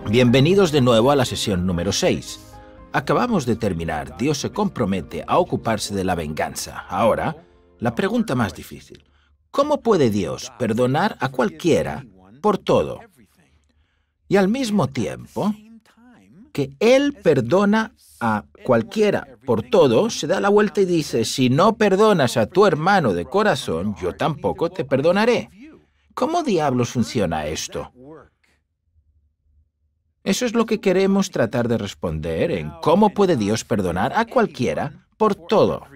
Bienvenidos de nuevo a la sesión número 6. Acabamos de terminar. Dios se compromete a ocuparse de la venganza. Ahora, la pregunta más difícil. ¿Cómo puede Dios perdonar a cualquiera por todo? Y al mismo tiempo que Él perdona a cualquiera por todo, se da la vuelta y dice, si no perdonas a tu hermano de corazón, yo tampoco te perdonaré. ¿Cómo diablos funciona esto? Eso es lo que queremos tratar de responder en cómo puede Dios perdonar a cualquiera por todo.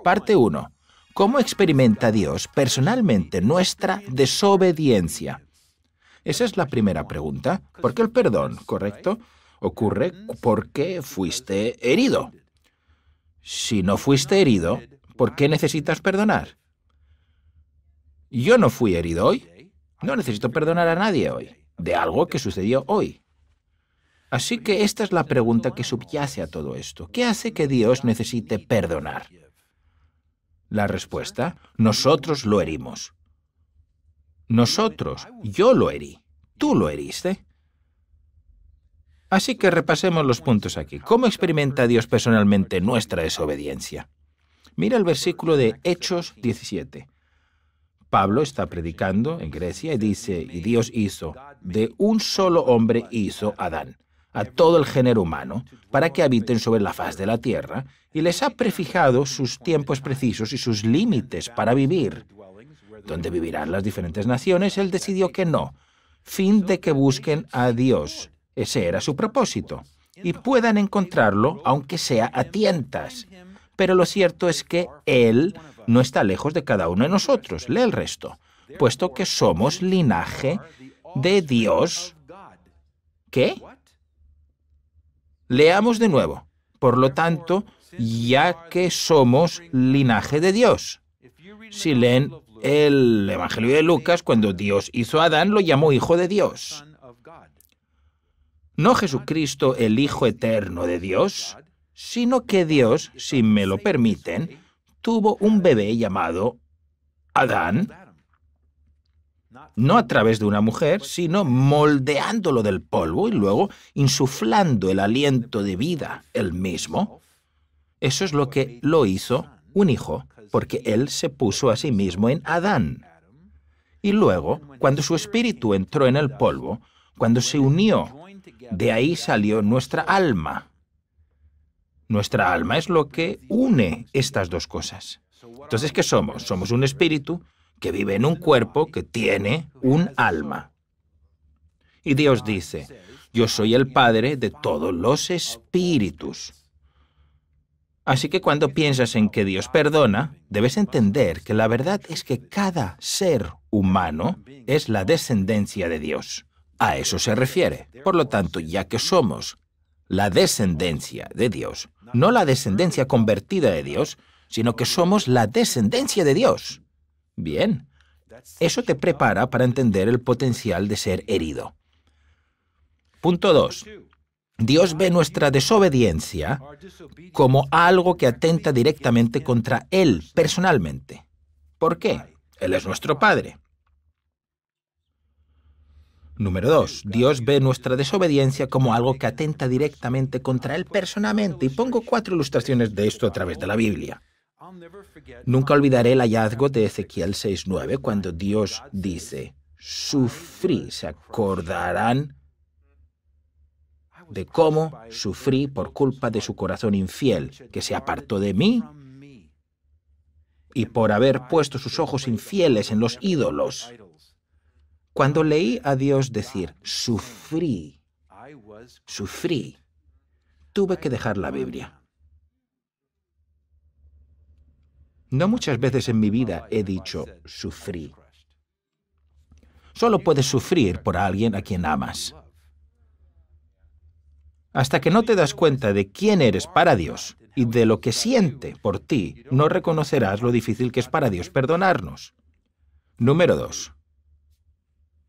Parte 1. ¿Cómo experimenta Dios personalmente nuestra desobediencia? Esa es la primera pregunta. ¿Por qué el perdón, correcto, ocurre porque fuiste herido? Si no fuiste herido, ¿por qué necesitas perdonar? Yo no fui herido hoy. No necesito perdonar a nadie hoy de algo que sucedió hoy. Así que esta es la pregunta que subyace a todo esto. ¿Qué hace que Dios necesite perdonar? La respuesta, nosotros lo herimos. Nosotros, yo lo herí. ¿Tú lo heriste? Así que repasemos los puntos aquí. ¿Cómo experimenta Dios personalmente nuestra desobediencia? Mira el versículo de Hechos 17. Pablo está predicando en Grecia y dice, y Dios hizo, de un solo hombre hizo Adán, a todo el género humano, para que habiten sobre la faz de la tierra, y les ha prefijado sus tiempos precisos y sus límites para vivir. Donde vivirán las diferentes naciones, Él decidió que no, fin de que busquen a Dios. Ese era su propósito, y puedan encontrarlo, aunque sea a tientas. Pero lo cierto es que Él no está lejos de cada uno de nosotros. Lee el resto. Puesto que somos linaje de Dios. ¿Qué? Leamos de nuevo. Por lo tanto, ya que somos linaje de Dios. Si leen el Evangelio de Lucas, cuando Dios hizo a Adán, lo llamó Hijo de Dios. No Jesucristo, el Hijo eterno de Dios, sino que Dios, si me lo permiten, tuvo un bebé llamado Adán, no a través de una mujer, sino moldeándolo del polvo y luego insuflando el aliento de vida él mismo. Eso es lo que lo hizo un hijo, porque él se puso a sí mismo en Adán. Y luego, cuando su espíritu entró en el polvo, cuando se unió, de ahí salió nuestra alma. Nuestra alma es lo que une estas dos cosas. Entonces, ¿qué somos? Somos un espíritu que vive en un cuerpo que tiene un alma. Y Dios dice, yo soy el Padre de todos los espíritus. Así que cuando piensas en que Dios perdona, debes entender que la verdad es que cada ser humano es la descendencia de Dios. A eso se refiere. Por lo tanto, ya que somos la descendencia de Dios, no la descendencia convertida de Dios, sino que somos la descendencia de Dios. Bien, eso te prepara para entender el potencial de ser herido. Punto 2. Dios ve nuestra desobediencia como algo que atenta directamente contra Él, personalmente. ¿Por qué? Él es nuestro Padre. Número 2. Dios ve nuestra desobediencia como algo que atenta directamente contra Él personalmente. Y pongo 4 ilustraciones de esto a través de la Biblia. Nunca olvidaré el hallazgo de Ezequiel 6:9, cuando Dios dice, sufrí, se acordarán de cómo sufrí por culpa de su corazón infiel, que se apartó de mí, y por haber puesto sus ojos infieles en los ídolos. Cuando leí a Dios decir, sufrí, tuve que dejar la Biblia. No muchas veces en mi vida he dicho, sufrí. Solo puedes sufrir por alguien a quien amas. Hasta que no te das cuenta de quién eres para Dios y de lo que siente por ti, no reconocerás lo difícil que es para Dios perdonarnos. Número 2.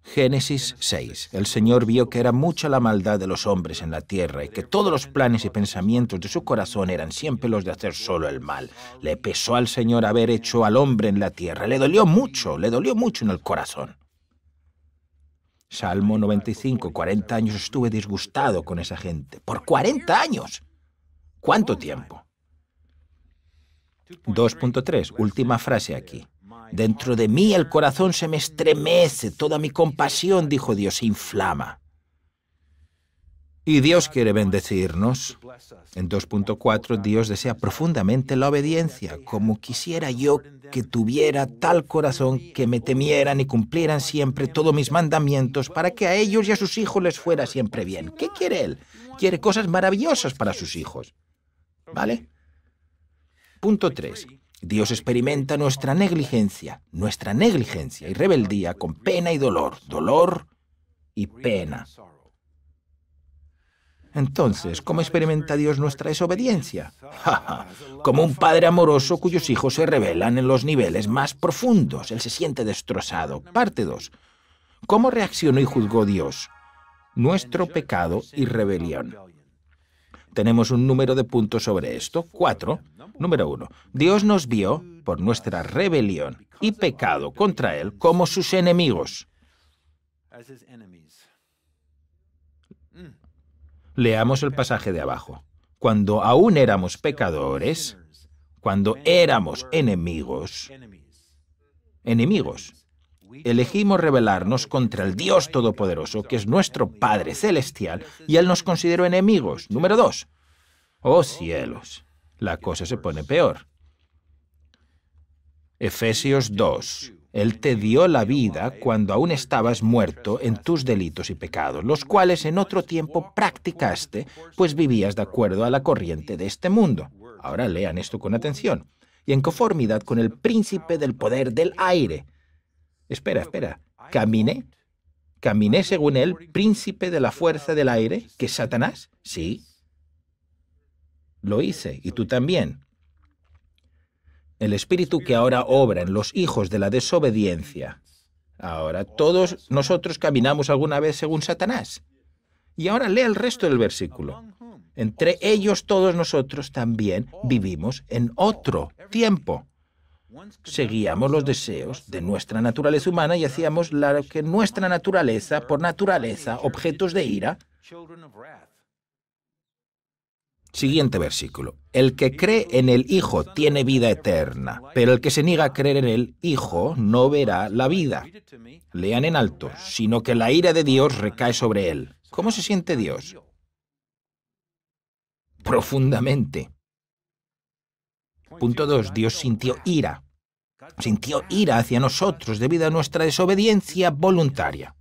Génesis 6. El Señor vio que era mucha la maldad de los hombres en la tierra y que todos los planes y pensamientos de su corazón eran siempre los de hacer solo el mal. Le pesó al Señor haber hecho al hombre en la tierra. Le dolió mucho en el corazón. Salmo 95, 40 años estuve disgustado con esa gente. ¡Por 40 años! ¿Cuánto tiempo? 2.3, última frase aquí. Dentro de mí el corazón se me estremece, toda mi compasión, dijo Dios, se inflama. Y Dios quiere bendecirnos. En 2.4, Dios desea profundamente la obediencia, como quisiera yo que tuviera tal corazón que me temieran y cumplieran siempre todos mis mandamientos para que a ellos y a sus hijos les fuera siempre bien. ¿Qué quiere Él? Quiere cosas maravillosas para sus hijos. ¿Vale? Punto 3. Dios experimenta nuestra negligencia y rebeldía con pena y dolor y pena. Entonces, ¿cómo experimenta Dios nuestra desobediencia? Como un padre amoroso cuyos hijos se rebelan en los niveles más profundos. Él se siente destrozado. Parte 2. ¿Cómo reaccionó y juzgó Dios nuestro pecado y rebelión? Tenemos un número de puntos sobre esto. 4. Número 1. Dios nos vio por nuestra rebelión y pecado contra Él como sus enemigos. Leamos el pasaje de abajo. Cuando aún éramos pecadores, cuando éramos enemigos, elegimos rebelarnos contra el Dios Todopoderoso, que es nuestro Padre Celestial, y Él nos consideró enemigos. Número 2. ¡Oh cielos! La cosa se pone peor. Efesios 2. Él te dio la vida cuando aún estabas muerto en tus delitos y pecados, los cuales en otro tiempo practicaste, pues vivías de acuerdo a la corriente de este mundo. Ahora lean esto con atención. Y en conformidad con el príncipe del poder del aire. Espera. ¿Caminé según el príncipe de la fuerza del aire, que es Satanás? Sí. Lo hice, y tú también. El espíritu que ahora obra en los hijos de la desobediencia. Ahora, todos nosotros caminamos alguna vez según Satanás. Y ahora lea el resto del versículo. Entre ellos todos nosotros también vivimos en otro tiempo. Seguíamos los deseos de nuestra naturaleza humana y hacíamos lo que nuestra naturaleza, por naturaleza, objetos de ira. Siguiente versículo. El que cree en el Hijo tiene vida eterna, pero el que se niega a creer en el Hijo no verá la vida. Lean en alto, sino que la ira de Dios recae sobre él. ¿Cómo se siente Dios? Profundamente. Punto 2. Dios sintió ira. Sintió ira hacia nosotros debido a nuestra desobediencia voluntaria.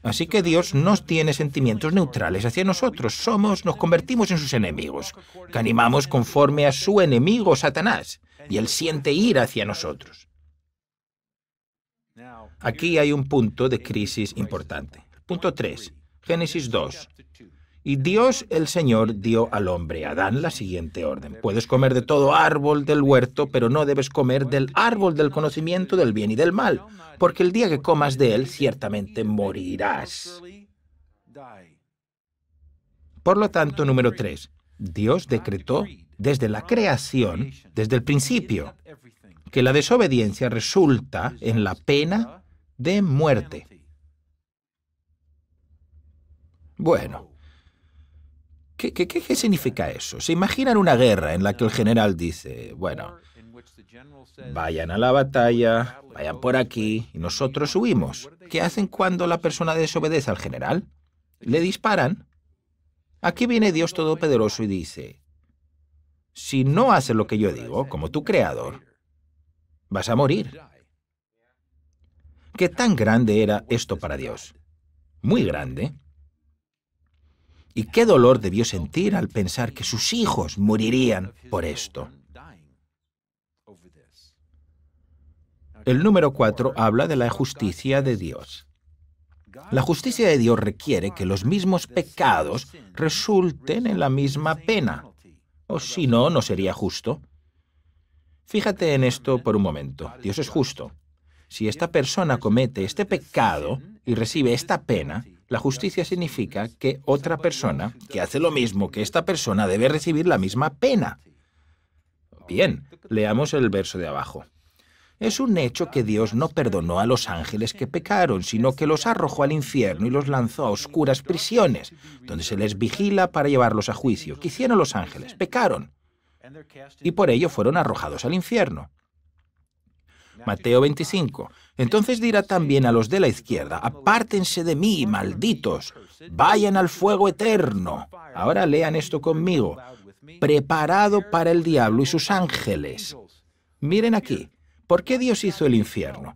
Así que Dios no tiene sentimientos neutrales hacia nosotros. Nos convertimos en sus enemigos. Caminamos conforme a su enemigo, Satanás, y Él siente ira hacia nosotros. Aquí hay un punto de crisis importante. Punto 3. Génesis 2. Y Dios, el Señor, dio al hombre, Adán, la siguiente orden. Puedes comer de todo árbol del huerto, pero no debes comer del árbol del conocimiento del bien y del mal, porque el día que comas de él, ciertamente morirás. Por lo tanto, número 3, Dios decretó desde la creación, desde el principio, que la desobediencia resulta en la pena de muerte. Bueno, ¿qué significa eso? ¿Se imaginan una guerra en la que el general dice, bueno, vayan a la batalla, vayan por aquí, y nosotros huimos? ¿Qué hacen cuando la persona desobedece al general? Le disparan. Aquí viene Dios Todopoderoso y dice, si no haces lo que yo digo, como tu creador, vas a morir. ¿Qué tan grande era esto para Dios? Muy grande. Y qué dolor debió sentir al pensar que sus hijos morirían por esto. El número 4 habla de la justicia de Dios. La justicia de Dios requiere que los mismos pecados resulten en la misma pena, o si no, no sería justo. Fíjate en esto por un momento. Dios es justo. Si esta persona comete este pecado y recibe esta pena, la justicia significa que otra persona que hace lo mismo que esta persona debe recibir la misma pena. Bien, leamos el verso de abajo. Es un hecho que Dios no perdonó a los ángeles que pecaron, sino que los arrojó al infierno y los lanzó a oscuras prisiones, donde se les vigila para llevarlos a juicio. ¿Qué hicieron los ángeles? Pecaron. Y por ello fueron arrojados al infierno. Mateo 25. Entonces dirá también a los de la izquierda: apártense de mí, malditos, vayan al fuego eterno. Ahora lean esto conmigo. Preparado para el diablo y sus ángeles. Miren aquí. ¿Por qué Dios hizo el infierno?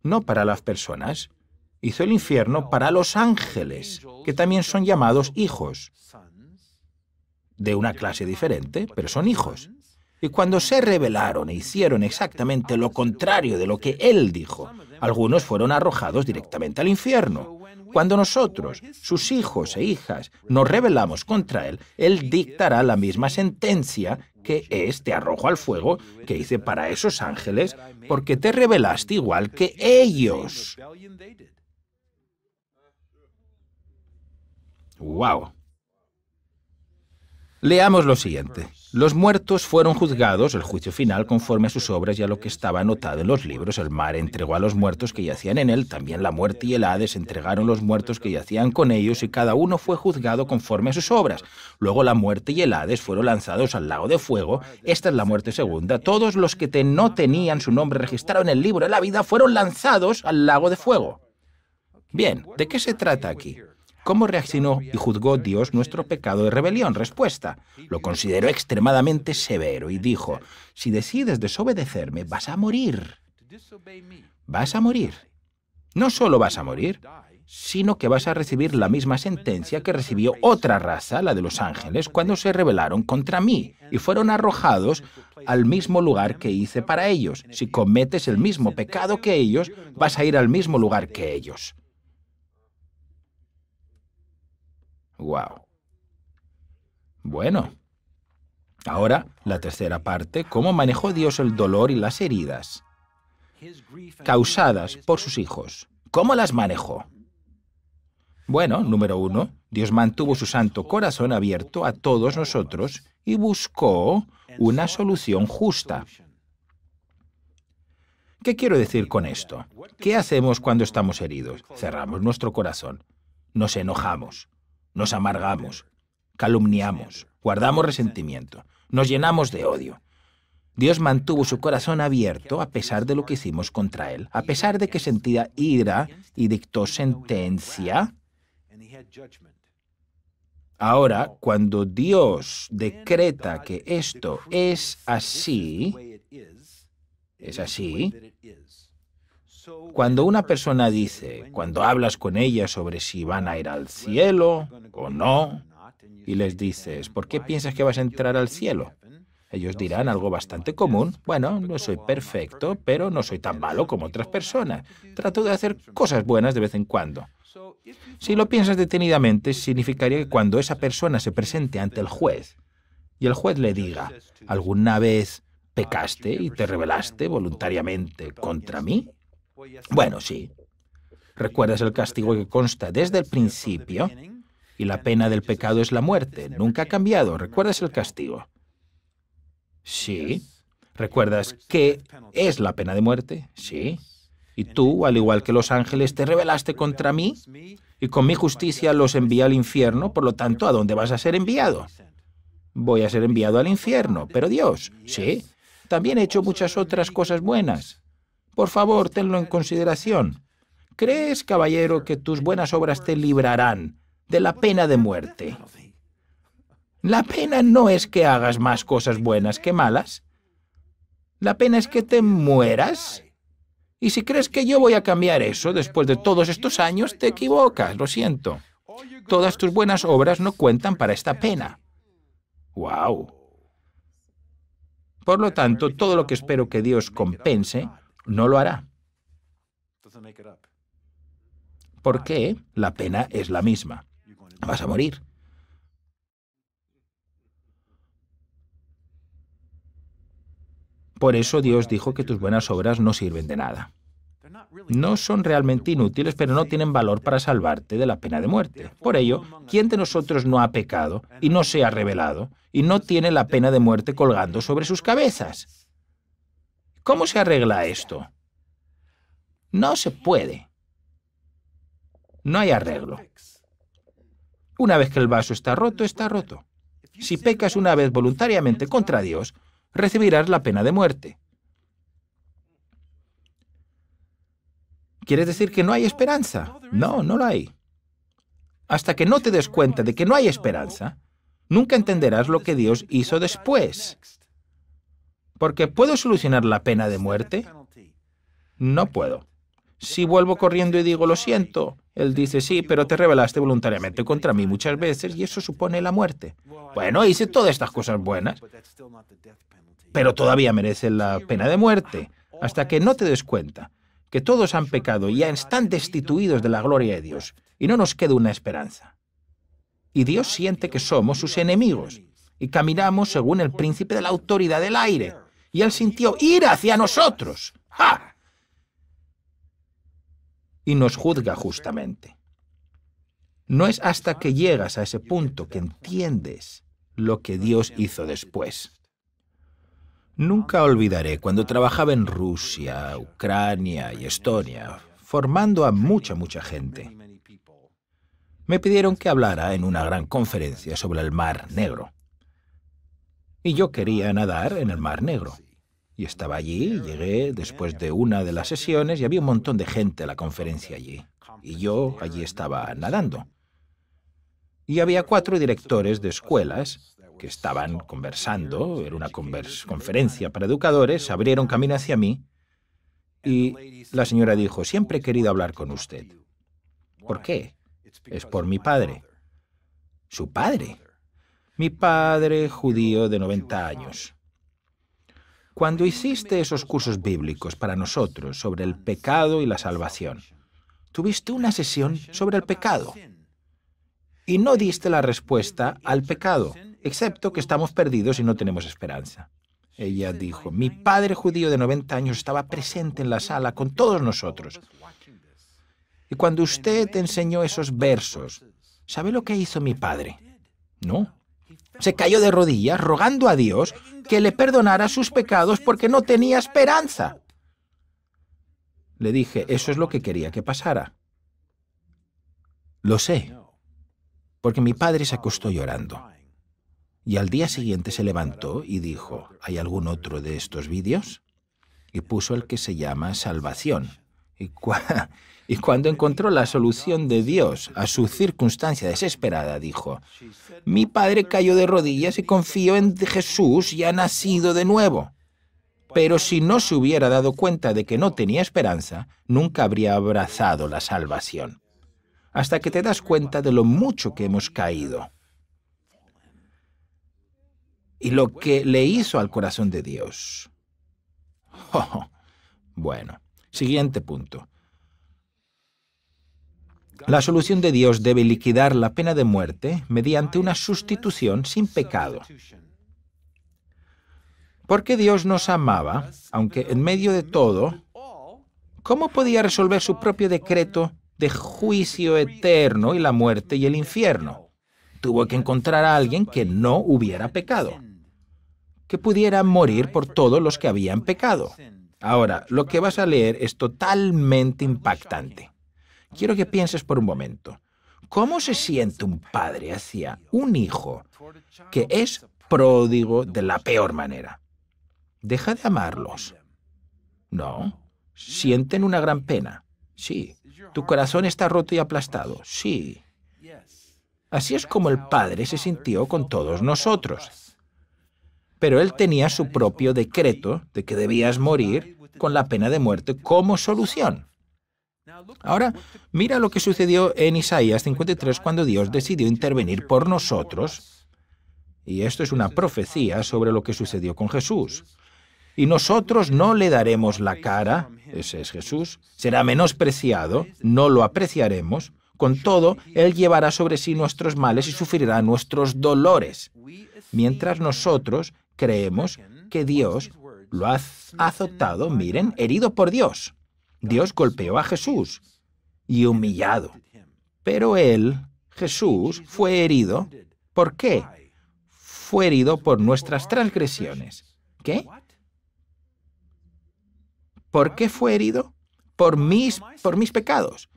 No para las personas. Hizo el infierno para los ángeles, que también son llamados hijos. De una clase diferente, pero son hijos. Y cuando se rebelaron e hicieron exactamente lo contrario de lo que Él dijo, algunos fueron arrojados directamente al infierno. Cuando nosotros, sus hijos e hijas, nos rebelamos contra Él, Él dictará la misma sentencia, que es: te arrojo al fuego, que hice para esos ángeles, porque te rebelaste igual que ellos. ¡Wow! Leamos lo siguiente. Los muertos fueron juzgados, el juicio final, conforme a sus obras y a lo que estaba anotado en los libros. El mar entregó a los muertos que yacían en él, también la muerte y el Hades entregaron los muertos que yacían con ellos, y cada uno fue juzgado conforme a sus obras. Luego la muerte y el Hades fueron lanzados al lago de fuego. Esta es la muerte segunda. Todos los que no tenían su nombre registrado en el libro de la vida fueron lanzados al lago de fuego. Bien, ¿de qué se trata aquí? ¿Cómo reaccionó y juzgó Dios nuestro pecado de rebelión? Respuesta: lo consideró extremadamente severo y dijo: si decides desobedecerme, vas a morir. Vas a morir. No solo vas a morir, sino que vas a recibir la misma sentencia que recibió otra raza, la de los ángeles, cuando se rebelaron contra mí y fueron arrojados al mismo lugar que hice para ellos. Si cometes el mismo pecado que ellos, vas a ir al mismo lugar que ellos. ¡Wow! Bueno, ahora la tercera parte: ¿cómo manejó Dios el dolor y las heridas causadas por sus hijos? ¿Cómo las manejó? Bueno, número 1, Dios mantuvo su santo corazón abierto a todos nosotros y buscó una solución justa. ¿Qué quiero decir con esto? ¿Qué hacemos cuando estamos heridos? Cerramos nuestro corazón, nos enojamos, nos amargamos, calumniamos, guardamos resentimiento, nos llenamos de odio. Dios mantuvo su corazón abierto a pesar de lo que hicimos contra Él, a pesar de que sentía ira y dictó sentencia. Ahora, cuando Dios decreta que esto es así, cuando una persona dice, cuando hablas con ella sobre si van a ir al cielo o no, y les dices: ¿por qué piensas que vas a entrar al cielo? Ellos dirán algo bastante común: bueno, no soy perfecto, pero no soy tan malo como otras personas. Trato de hacer cosas buenas de vez en cuando. Si lo piensas detenidamente, significaría que cuando esa persona se presente ante el juez y el juez le diga: ¿alguna vez pecaste y te rebelaste voluntariamente contra mí? Bueno, sí. ¿Recuerdas el castigo que consta desde el principio? Y la pena del pecado es la muerte. Nunca ha cambiado. ¿Recuerdas el castigo? Sí. ¿Recuerdas qué es la pena de muerte? Sí. Y tú, al igual que los ángeles, te rebelaste contra mí y con mi justicia los envié al infierno. Por lo tanto, ¿a dónde vas a ser enviado? Voy a ser enviado al infierno. Pero Dios, sí, también he hecho muchas otras cosas buenas. Por favor, tenlo en consideración. ¿Crees, caballero, que tus buenas obras te librarán de la pena de muerte? La pena no es que hagas más cosas buenas que malas. La pena es que te mueras. Y si crees que yo voy a cambiar eso después de todos estos años, te equivocas, lo siento. Todas tus buenas obras no cuentan para esta pena. ¡Wow! Por lo tanto, todo lo que espero que Dios compense, no lo hará. ¿Por qué? La pena es la misma. Vas a morir. Por eso Dios dijo que tus buenas obras no sirven de nada. No son realmente inútiles, pero no tienen valor para salvarte de la pena de muerte. Por ello, ¿quién de nosotros no ha pecado y no se ha rebelado y no tiene la pena de muerte colgando sobre sus cabezas? ¿Cómo se arregla esto? No se puede. No hay arreglo. Una vez que el vaso está roto, está roto. Si pecas una vez voluntariamente contra Dios, recibirás la pena de muerte. ¿Quieres decir que no hay esperanza? No, no la hay. Hasta que no te des cuenta de que no hay esperanza, nunca entenderás lo que Dios hizo después. Porque ¿puedo solucionar la pena de muerte? No puedo. Si vuelvo corriendo y digo, lo siento, Él dice, sí, pero te rebelaste voluntariamente contra mí muchas veces y eso supone la muerte. Bueno, hice todas estas cosas buenas, pero todavía merece la pena de muerte, hasta que no te des cuenta que todos han pecado y ya están destituidos de la gloria de Dios, y no nos queda una esperanza. Y Dios siente que somos sus enemigos, y caminamos según el príncipe de la autoridad del aire, y Él sintió ira hacia nosotros. ¡Ja! Y nos juzga justamente. No es hasta que llegas a ese punto que entiendes lo que Dios hizo después. Nunca olvidaré cuando trabajaba en Rusia, Ucrania y Estonia, formando a mucha gente. Me pidieron que hablara en una gran conferencia sobre el Mar Negro. Y yo quería nadar en el Mar Negro. Y estaba allí, llegué después de una de las sesiones y había un montón de gente a la conferencia allí. Y yo allí estaba nadando. Y había 4 directores de escuelas que estaban conversando, era una conferencia para educadores, abrieron camino hacia mí y la señora dijo, siempre he querido hablar con usted. ¿Por qué? Es por mi padre. ¿Su padre? Mi padre judío de 90 años. Cuando hiciste esos cursos bíblicos para nosotros sobre el pecado y la salvación, tuviste una sesión sobre el pecado y no diste la respuesta al pecado, excepto que estamos perdidos y no tenemos esperanza. Ella dijo, mi padre judío de 90 años estaba presente en la sala con todos nosotros. Y cuando usted enseñó esos versos, ¿sabe lo que hizo mi padre? No. Se cayó de rodillas rogando a Dios que le perdonara sus pecados porque no tenía esperanza. Le dije, eso es lo que quería que pasara. Lo sé, porque mi padre se acostó llorando. Y al día siguiente se levantó y dijo, ¿hay algún otro de estos vídeos? Y puso el que se llama Salvación. Y cuando encontró la solución de Dios a su circunstancia desesperada, dijo, mi padre cayó de rodillas y confió en Jesús y ha nacido de nuevo. Pero si no se hubiera dado cuenta de que no tenía esperanza, nunca habría abrazado la salvación. Hasta que te das cuenta de lo mucho que hemos caído. Y lo que le hizo al corazón de Dios. Bueno, siguiente punto. La solución de Dios debe liquidar la pena de muerte mediante una sustitución sin pecado. Porque Dios nos amaba, aunque en medio de todo, ¿cómo podía resolver su propio decreto de juicio eterno y la muerte y el infierno? Tuvo que encontrar a alguien que no hubiera pecado, que pudiera morir por todos los que habían pecado. Ahora, lo que vas a leer es totalmente impactante. Quiero que pienses por un momento. ¿Cómo se siente un padre hacia un hijo que es pródigo de la peor manera? ¿Deja de amarlos? No. ¿Sienten una gran pena? Sí. ¿Tu corazón está roto y aplastado? Sí. Así es como el Padre se sintió con todos nosotros. Pero Él tenía su propio decreto de que debías morir con la pena de muerte como solución. Ahora, mira lo que sucedió en Isaías 53 cuando Dios decidió intervenir por nosotros. Y esto es una profecía sobre lo que sucedió con Jesús. Y nosotros no le daremos la cara, ese es Jesús, será menospreciado, no lo apreciaremos, con todo, Él llevará sobre sí nuestros males y sufrirá nuestros dolores. Mientras nosotros creemos que Dios lo ha azotado, miren, herido por Dios. Dios golpeó a Jesús y humillado. Pero Él, Jesús, fue herido. ¿Por qué? Fue herido por nuestras transgresiones. ¿Qué? ¿Por qué fue herido? Por mis pecados.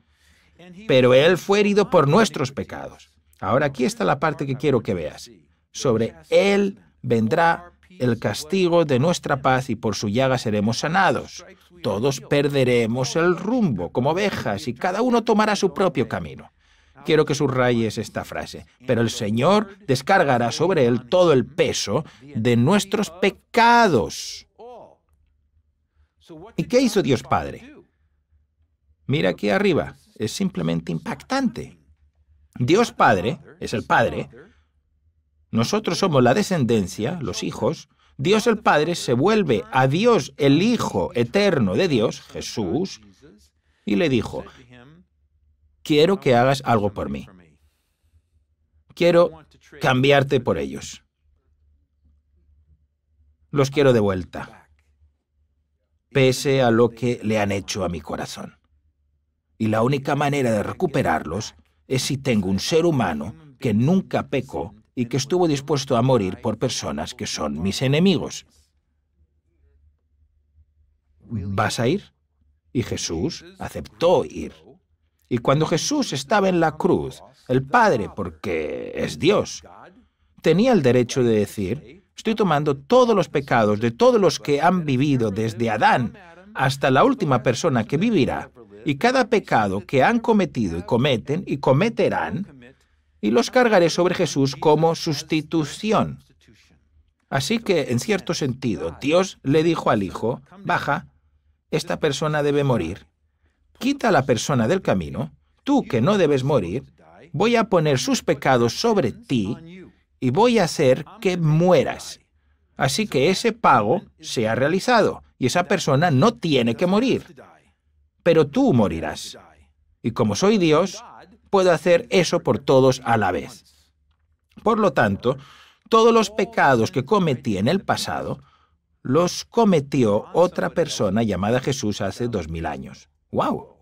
Pero Él fue herido por nuestros pecados. Ahora aquí está la parte que quiero que veas. Sobre Él vendrá el castigo de nuestra paz y por su llaga seremos sanados. Todos perderemos el rumbo como ovejas y cada uno tomará su propio camino. Quiero que subrayes esta frase. Pero el Señor descargará sobre Él todo el peso de nuestros pecados. ¿Y qué hizo Dios Padre? Mira aquí arriba. Es simplemente impactante. Dios Padre es el Padre. Nosotros somos la descendencia, los hijos. Dios el Padre se vuelve a Dios el Hijo eterno de Dios, Jesús, y le dijo, quiero que hagas algo por mí. Quiero cambiarte por ellos. Los quiero de vuelta, pese a lo que le han hecho a mi corazón. Y la única manera de recuperarlos es si tengo un ser humano que nunca pecó y que estuvo dispuesto a morir por personas que son mis enemigos. ¿Vas a ir? Y Jesús aceptó ir. Y cuando Jesús estaba en la cruz, el Padre, porque es Dios, tenía el derecho de decir, estoy tomando todos los pecados de todos los que han vivido desde Adán hasta la última persona que vivirá, y cada pecado que han cometido y cometen y cometerán, y los cargaré sobre Jesús como sustitución. Así que, en cierto sentido, Dios le dijo al Hijo, baja, esta persona debe morir. Quita a la persona del camino, tú que no debes morir, voy a poner sus pecados sobre ti y voy a hacer que mueras. Así que ese pago se ha realizado y esa persona no tiene que morir. Pero tú morirás. Y como soy Dios, puedo hacer eso por todos a la vez. Por lo tanto, todos los pecados que cometí en el pasado, los cometió otra persona llamada Jesús hace 2000 años. ¡Wow!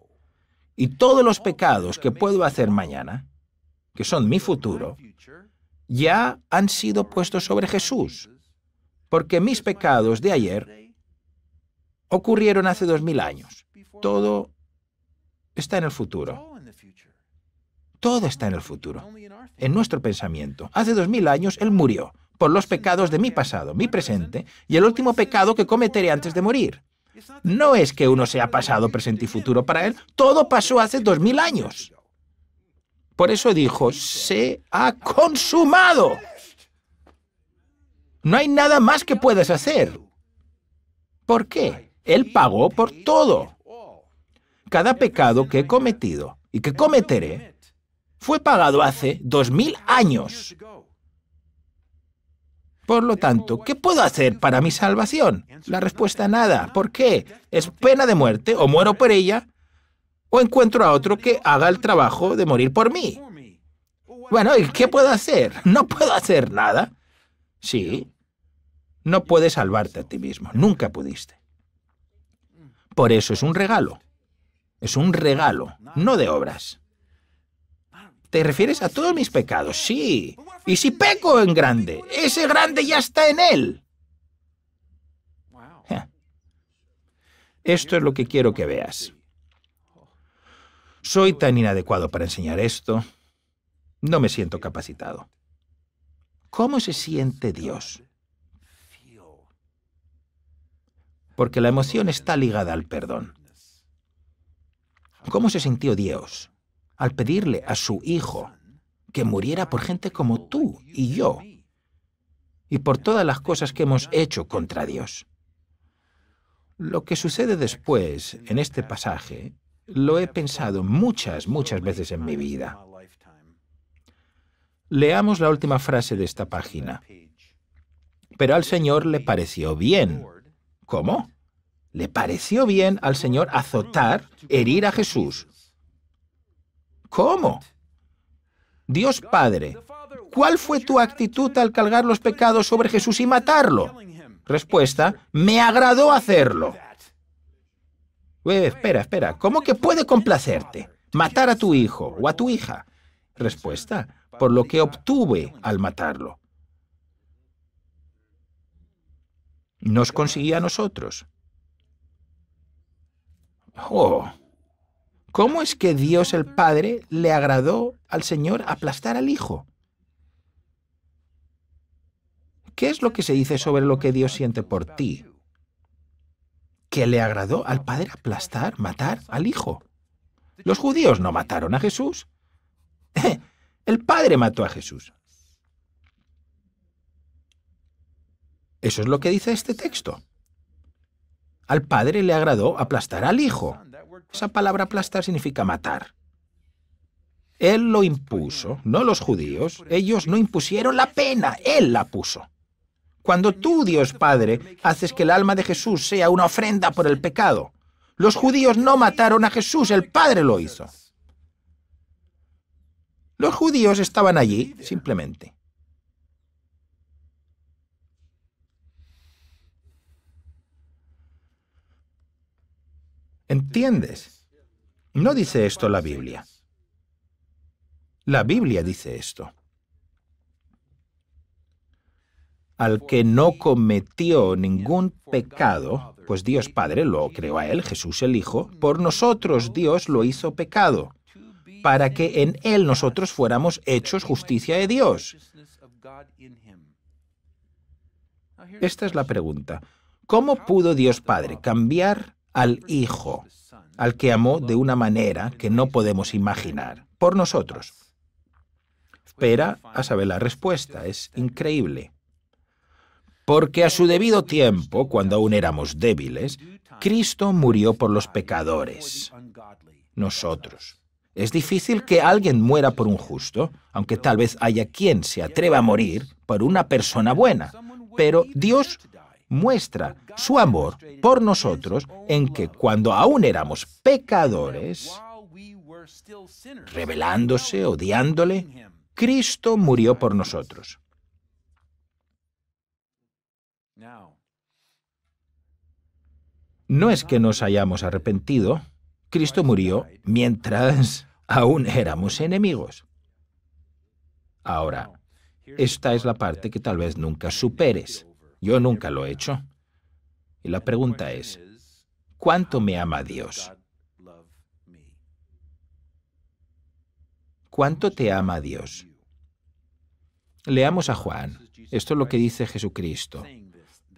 Y todos los pecados que puedo hacer mañana, que son mi futuro, ya han sido puestos sobre Jesús. Porque mis pecados de ayer ocurrieron hace 2000 años. Todo está en el futuro. Todo está en el futuro, en nuestro pensamiento. Hace 2000 años Él murió por los pecados de mi pasado, mi presente y el último pecado que cometeré antes de morir. No es que uno sea pasado, presente y futuro para Él. Todo pasó hace 2000 años. Por eso dijo, se ha consumado. No hay nada más que puedas hacer. ¿Por qué? Él pagó por todo. Cada pecado que he cometido y que cometeré fue pagado hace 2000 años. Por lo tanto, ¿qué puedo hacer para mi salvación? La respuesta, nada. ¿Por qué? ¿Es pena de muerte o muero por ella? ¿O encuentro a otro que haga el trabajo de morir por mí? Bueno, ¿y qué puedo hacer? No puedo hacer nada. Sí, no puedes salvarte a ti mismo. Nunca pudiste. Por eso es un regalo. Es un regalo, no de obras. ¿Te refieres a todos mis pecados? Sí. ¿Y si peco en grande? Ese grande ya está en Él. Esto es lo que quiero que veas. Soy tan inadecuado para enseñar esto. No me siento capacitado. ¿Cómo se siente Dios? Porque la emoción está ligada al perdón. ¿Cómo se sintió Dios al pedirle a su Hijo que muriera por gente como tú y yo y por todas las cosas que hemos hecho contra Dios? Lo que sucede después en este pasaje lo he pensado muchas veces en mi vida. Leamos la última frase de esta página. Pero al Señor le pareció bien. ¿Cómo? Le pareció bien al Señor azotar, herir a Jesús. ¿Cómo? Dios Padre, ¿cuál fue tu actitud al cargar los pecados sobre Jesús y matarlo? Respuesta, me agradó hacerlo. Espera, ¿cómo que puede complacerte matar a tu hijo o a tu hija? Respuesta, por lo que obtuve al matarlo. Nos consiguió a nosotros. Oh, ¿cómo es que Dios el Padre le agradó al Señor aplastar al Hijo? ¿Qué es lo que se dice sobre lo que Dios siente por ti? ¿Que le agradó al Padre aplastar, matar al Hijo? Los judíos no mataron a Jesús. El Padre mató a Jesús. Eso es lo que dice este texto. Al Padre le agradó aplastar al Hijo. Esa palabra aplastar significa matar. Él lo impuso, no los judíos. Ellos no impusieron la pena, Él la puso. Cuando tú, Dios Padre, haces que el alma de Jesús sea una ofrenda por el pecado, los judíos no mataron a Jesús, el Padre lo hizo. Los judíos estaban allí, simplemente. ¿Entiendes? No dice esto la Biblia. La Biblia dice esto. Al que no cometió ningún pecado, pues Dios Padre lo creó a él, Jesús el Hijo, por nosotros Dios lo hizo pecado, para que en él nosotros fuéramos hechos justicia de Dios. Esta es la pregunta. ¿Cómo pudo Dios Padre cambiar al Hijo, al que amó de una manera que no podemos imaginar, por nosotros? Espera a saber la respuesta, es increíble. Porque a su debido tiempo, cuando aún éramos débiles, Cristo murió por los pecadores, nosotros. Es difícil que alguien muera por un justo, aunque tal vez haya quien se atreva a morir por una persona buena, pero Dios muestra su amor por nosotros en que cuando aún éramos pecadores, rebelándose, odiándole, Cristo murió por nosotros. No es que nos hayamos arrepentido, Cristo murió mientras aún éramos enemigos. Ahora, esta es la parte que tal vez nunca superes. Yo nunca lo he hecho. Y la pregunta es, ¿cuánto me ama Dios? ¿Cuánto te ama Dios? Leamos a Juan. Esto es lo que dice Jesucristo.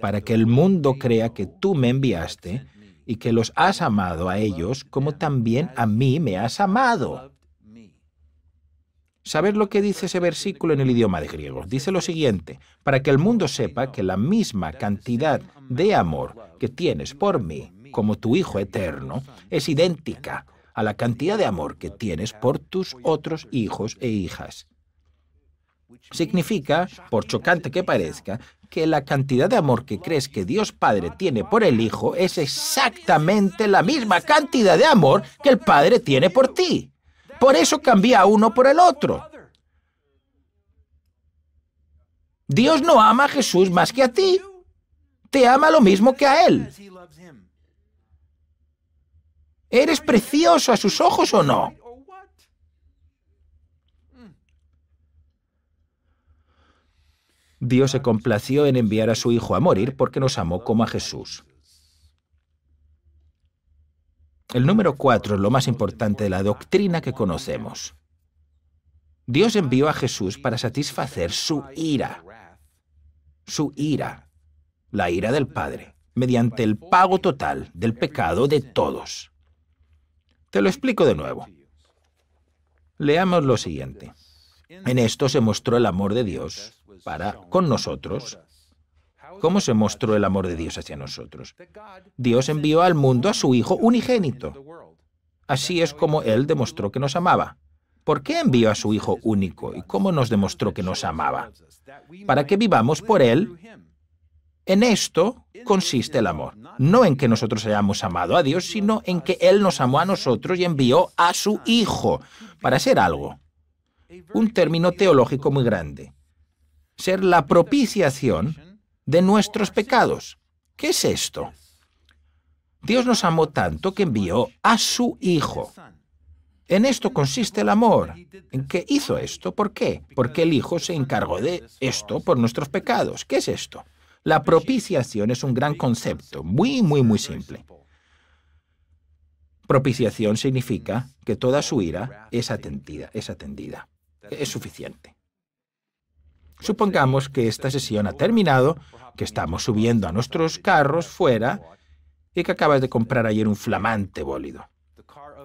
Para que el mundo crea que tú me enviaste y que los has amado a ellos como también a mí me has amado. ¿Sabes lo que dice ese versículo en el idioma de griego? Dice lo siguiente: para que el mundo sepa que la misma cantidad de amor que tienes por mí, como tu Hijo eterno, es idéntica a la cantidad de amor que tienes por tus otros hijos e hijas. Significa, por chocante que parezca, que la cantidad de amor que crees que Dios Padre tiene por el Hijo es exactamente la misma cantidad de amor que el Padre tiene por ti. Por eso cambia a uno por el otro. Dios no ama a Jesús más que a ti. Te ama lo mismo que a Él. ¿Eres precioso a sus ojos o no? Dios se complació en enviar a su Hijo a morir porque nos amó como a Jesús. El número 4 es lo más importante de la doctrina que conocemos. Dios envió a Jesús para satisfacer su ira, la ira del Padre, mediante el pago total del pecado de todos. Te lo explico de nuevo. Leamos lo siguiente. En esto se mostró el amor de Dios para con nosotros. ¿Cómo se mostró el amor de Dios hacia nosotros? Dios envió al mundo a su Hijo unigénito. Así es como Él demostró que nos amaba. ¿Por qué envió a su Hijo único y cómo nos demostró que nos amaba? Para que vivamos por Él. En esto consiste el amor. No en que nosotros hayamos amado a Dios, sino en que Él nos amó a nosotros y envió a su Hijo para hacer algo. Un término teológico muy grande. Ser la propiciación de nuestros pecados. ¿Qué es esto? Dios nos amó tanto que envió a su Hijo. En esto consiste el amor. ¿En qué hizo esto? ¿Por qué? Porque el Hijo se encargó de esto por nuestros pecados. ¿Qué es esto? La propiciación es un gran concepto, muy simple. Propiciación significa que toda su ira es atendida. Es suficiente. Supongamos que esta sesión ha terminado, que estamos subiendo a nuestros carros fuera y que acabas de comprar ayer un flamante bólido.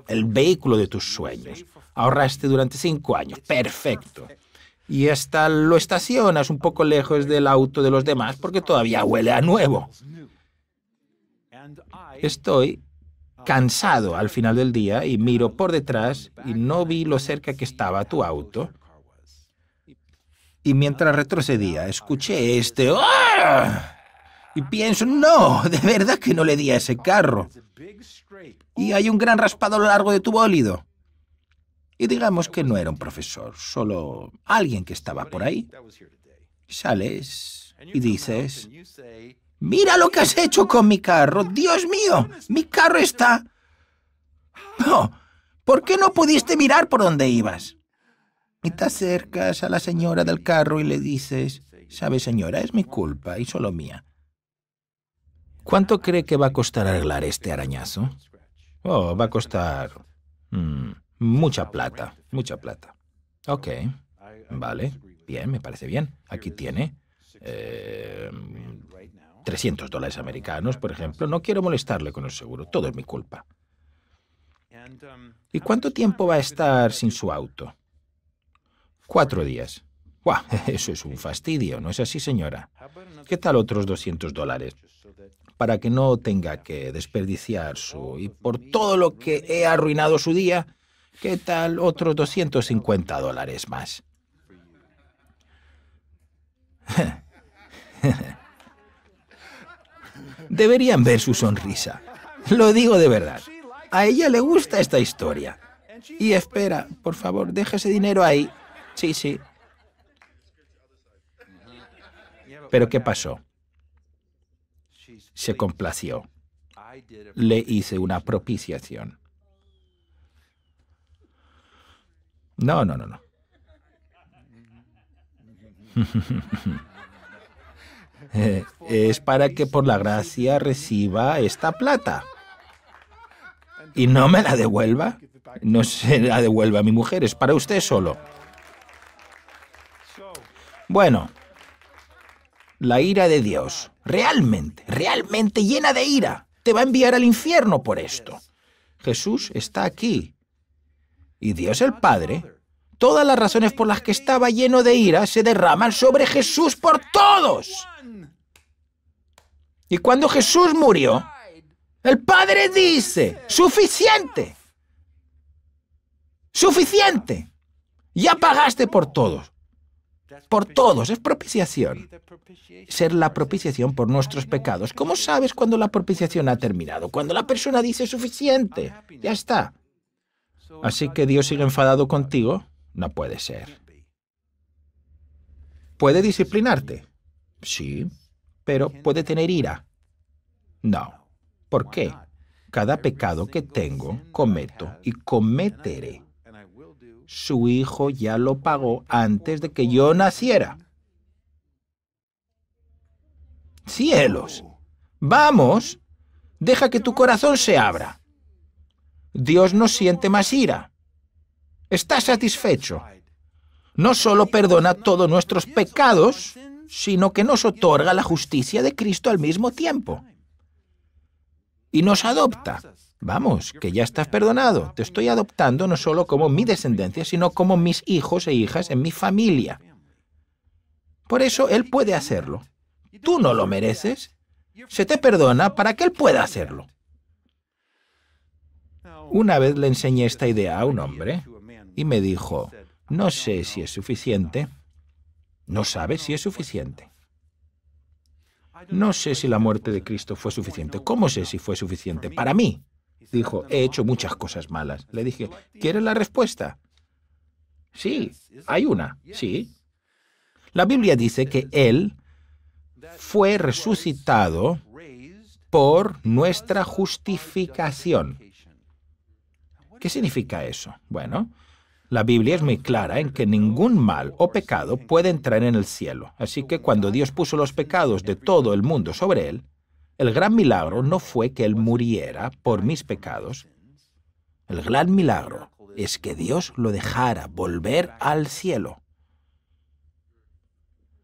El vehículo de tus sueños. Ahorraste durante 5 años. Perfecto. Y hasta lo estacionas un poco lejos del auto de los demás porque todavía huele a nuevo. Estoy cansado al final del día y miro por detrás y no vi lo cerca que estaba tu auto. Y mientras retrocedía, escuché ¡ah! Y pienso, no, de verdad que no le di a ese carro. Y hay un gran raspado a lo largo de tu bólido. Y digamos que no era un profesor, solo alguien que estaba por ahí. Sales y dices, ¡mira lo que has hecho con mi carro! ¡Dios mío! ¡Mi carro está! ¡Oh! ¿Por qué no pudiste mirar por dónde ibas? Y te acercas a la señora del carro y le dices, ¿sabe, señora? Es mi culpa y solo mía. ¿Cuánto cree que va a costar arreglar este arañazo? Oh, va a costar mucha plata. Ok, vale, bien, me parece bien. Aquí tiene $300 americanos, por ejemplo. No quiero molestarle con el seguro, todo es mi culpa. ¿Y cuánto tiempo va a estar sin su auto? 4 días. ¡Guau! Eso es un fastidio, ¿no es así, señora? ¿Qué tal otros $200? Para que no tenga que desperdiciar y por todo lo que he arruinado su día, ¿qué tal otros $250 más? Deberían ver su sonrisa. Lo digo de verdad. A ella le gusta esta historia. Y espera, por favor, deja ese dinero ahí. Sí. ¿Pero qué pasó? Se complació. Le hice una propiciación. No. Es para que por la gracia reciba esta plata. ¿Y no me la devuelva? No se la devuelva a mi mujer, es para usted solo. Bueno, la ira de Dios, realmente llena de ira, te va a enviar al infierno por esto. Jesús está aquí. Y Dios el Padre, todas las razones por las que estaba lleno de ira se derraman sobre Jesús por todos. Y cuando Jesús murió, el Padre dice, ¡suficiente! ¡Suficiente! Ya pagaste por todos. Por todos, es propiciación. Ser la propiciación por nuestros pecados. ¿Cómo sabes cuando la propiciación ha terminado? Cuando la persona dice suficiente. Ya está. Así que Dios sigue enfadado contigo. No puede ser. ¿Puede disciplinarte? Sí, pero ¿puede tener ira? No. ¿Por qué? Cada pecado que tengo, cometo y cometeré. Su Hijo ya lo pagó antes de que yo naciera. ¡Cielos! ¡Vamos! Deja que tu corazón se abra. Dios no siente más ira. Está satisfecho. No solo perdona todos nuestros pecados, sino que nos otorga la justicia de Cristo al mismo tiempo. Y nos adopta. Vamos, que ya estás perdonado. Te estoy adoptando no solo como mi descendencia, sino como mis hijos e hijas en mi familia. Por eso Él puede hacerlo. Tú no lo mereces. Se te perdona para que Él pueda hacerlo. Una vez le enseñé esta idea a un hombre y me dijo, no sé si es suficiente. No sabe si es suficiente. No sé si la muerte de Cristo fue suficiente. ¿Cómo sé si fue suficiente? Para mí. Dijo, he hecho muchas cosas malas. Le dije, ¿quieres la respuesta? Sí, hay una, sí. La Biblia dice que Él fue resucitado por nuestra justificación. ¿Qué significa eso? Bueno, la Biblia es muy clara en que ningún mal o pecado puede entrar en el cielo. Así que cuando Dios puso los pecados de todo el mundo sobre Él, el gran milagro no fue que Él muriera por mis pecados, El gran milagro es que Dios lo dejara volver al cielo,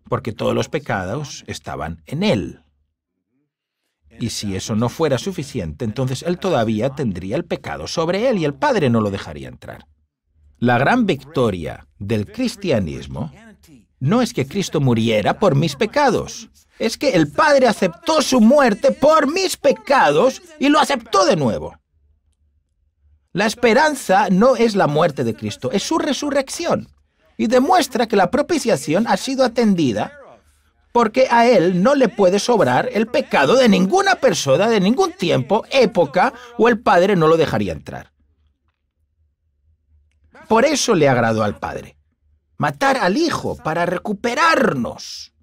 porque todos los pecados estaban en Él. Y si eso no fuera suficiente, entonces Él todavía tendría el pecado sobre Él y el Padre no lo dejaría entrar. La gran victoria del cristianismo no es que Cristo muriera por mis pecados, es que el Padre aceptó su muerte por mis pecados y lo aceptó de nuevo. La esperanza no es la muerte de Cristo, es su resurrección. Y demuestra que la propiciación ha sido atendida porque a Él no le puede sobrar el pecado de ninguna persona, de ningún tiempo, época, o el Padre no lo dejaría entrar. Por eso le agradó al Padre matar al Hijo para recuperarnos.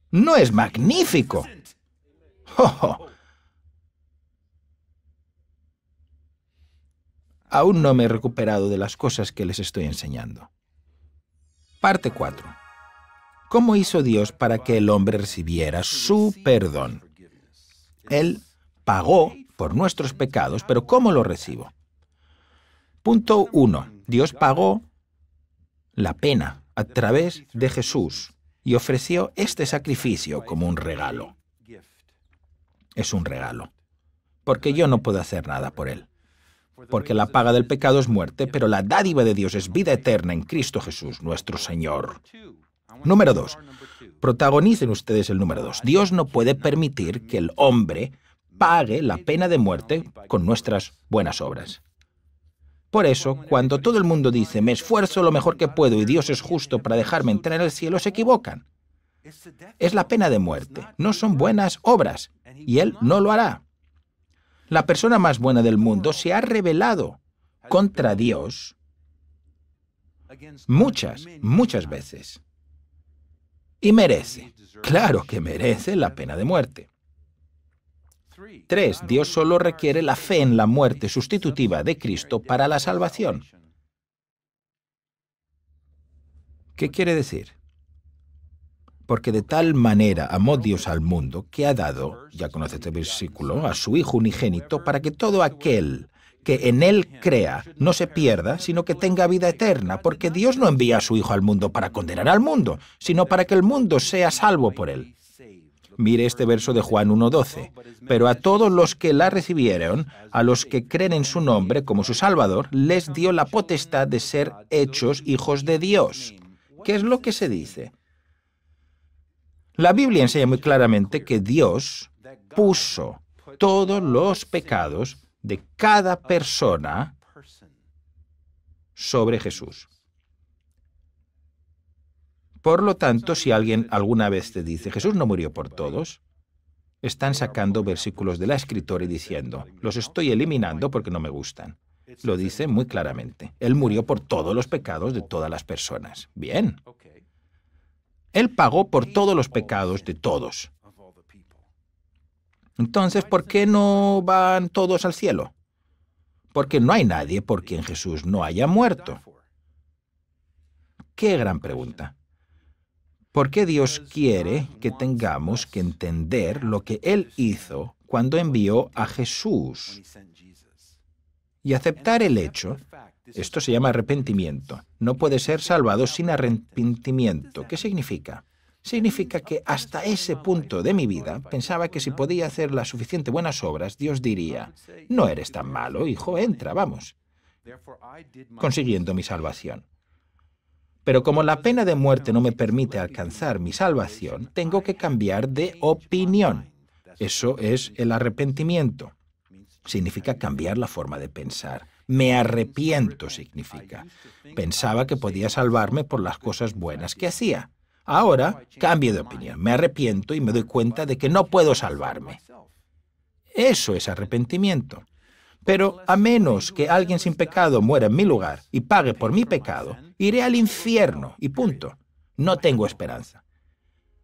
¿No es magnífico? Aún no me he recuperado de las cosas que les estoy enseñando. Parte 4. ¿Cómo hizo Dios para que el hombre recibiera su perdón? Él pagó por nuestros pecados, pero ¿cómo lo recibo? Punto 1. Dios pagó la pena a través de Jesús y ofreció este sacrificio como un regalo. Es un regalo, porque yo no puedo hacer nada por él. Porque la paga del pecado es muerte, pero la dádiva de Dios es vida eterna en Cristo Jesús, nuestro Señor. Número 2. Protagonicen ustedes el número 2. Dios no puede permitir que el hombre pague la pena de muerte con nuestras buenas obras. Por eso, cuando todo el mundo dice, me esfuerzo lo mejor que puedo y Dios es justo para dejarme entrar en el cielo, se equivocan. Es la pena de muerte, no son buenas obras, y Él no lo hará. La persona más buena del mundo se ha rebelado contra Dios muchas veces. Y merece, claro que merece la pena de muerte. 3. Dios solo requiere la fe en la muerte sustitutiva de Cristo para la salvación. ¿Qué quiere decir? Porque de tal manera amó Dios al mundo que ha dado, ya conoce este versículo, a su Hijo unigénito para que todo aquel que en Él crea no se pierda, sino que tenga vida eterna, porque Dios no envía a su Hijo al mundo para condenar al mundo, sino para que el mundo sea salvo por Él. Mire este verso de Juan 1:12. Pero a todos los que la recibieron, a los que creen en su nombre como su Salvador, les dio la potestad de ser hechos hijos de Dios. ¿Qué es lo que se dice? La Biblia enseña muy claramente que Dios puso todos los pecados de cada persona sobre Jesús. Por lo tanto, si alguien alguna vez te dice, Jesús no murió por todos, están sacando versículos de la Escritura y diciendo, los estoy eliminando porque no me gustan. Lo dice muy claramente. Él murió por todos los pecados de todas las personas. Bien. Él pagó por todos los pecados de todos. Entonces, ¿por qué no van todos al cielo? Porque no hay nadie por quien Jesús no haya muerto. ¡Qué gran pregunta! ¿Por qué Dios quiere que tengamos que entender lo que Él hizo cuando envió a Jesús? Y aceptar el hecho, esto se llama arrepentimiento. No puede ser salvado sin arrepentimiento. ¿Qué significa? Significa que hasta ese punto de mi vida pensaba que si podía hacer las suficientes buenas obras, Dios diría, no eres tan malo, hijo, entra, vamos, consiguiendo mi salvación. Pero como la pena de muerte no me permite alcanzar mi salvación, tengo que cambiar de opinión. Eso es el arrepentimiento. Significa cambiar la forma de pensar. Me arrepiento significa. Pensaba que podía salvarme por las cosas buenas que hacía. Ahora cambio de opinión. Me arrepiento y me doy cuenta de que no puedo salvarme. Eso es arrepentimiento. Pero a menos que alguien sin pecado muera en mi lugar y pague por mi pecado, iré al infierno y punto. No tengo esperanza.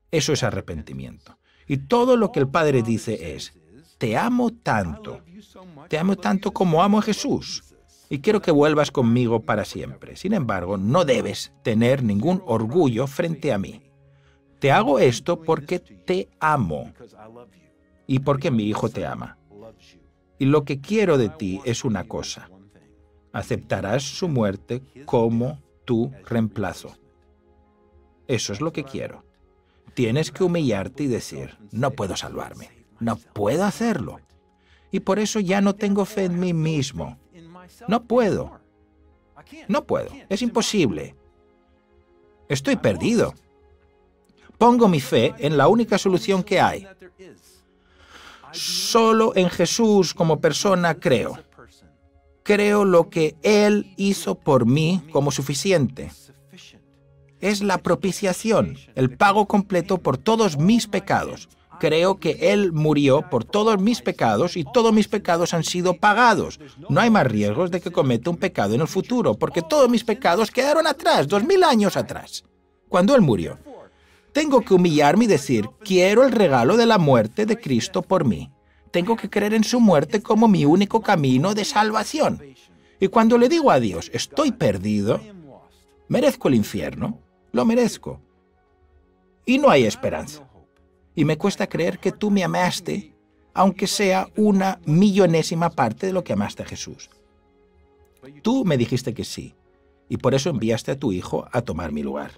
Eso es arrepentimiento. Y todo lo que el Padre dice es, te amo tanto como amo a Jesús, y quiero que vuelvas conmigo para siempre. Sin embargo, no debes tener ningún orgullo frente a mí. Te hago esto porque te amo y porque mi Hijo te ama. Y lo que quiero de ti es una cosa. Aceptarás su muerte como tu reemplazo. Eso es lo que quiero. Tienes que humillarte y decir, no puedo salvarme, no puedo hacerlo. Y por eso ya no tengo fe en mí mismo. No puedo. No puedo. Es imposible. Estoy perdido. Pongo mi fe en la única solución que hay. Solo en Jesús como persona creo. Creo lo que Él hizo por mí como suficiente. Es la propiciación, el pago completo por todos mis pecados. Creo que Él murió por todos mis pecados y todos mis pecados han sido pagados. No hay más riesgos de que cometa un pecado en el futuro, porque todos mis pecados quedaron atrás, 2000 años atrás, cuando Él murió. Tengo que humillarme y decir, quiero el regalo de la muerte de Cristo por mí. Tengo que creer en su muerte como mi único camino de salvación. Y cuando le digo a Dios, estoy perdido, merezco el infierno, lo merezco. Y no hay esperanza. Y me cuesta creer que tú me amaste, aunque sea una millonésima parte de lo que amaste a Jesús. Tú me dijiste que sí, y por eso enviaste a tu Hijo a tomar mi lugar.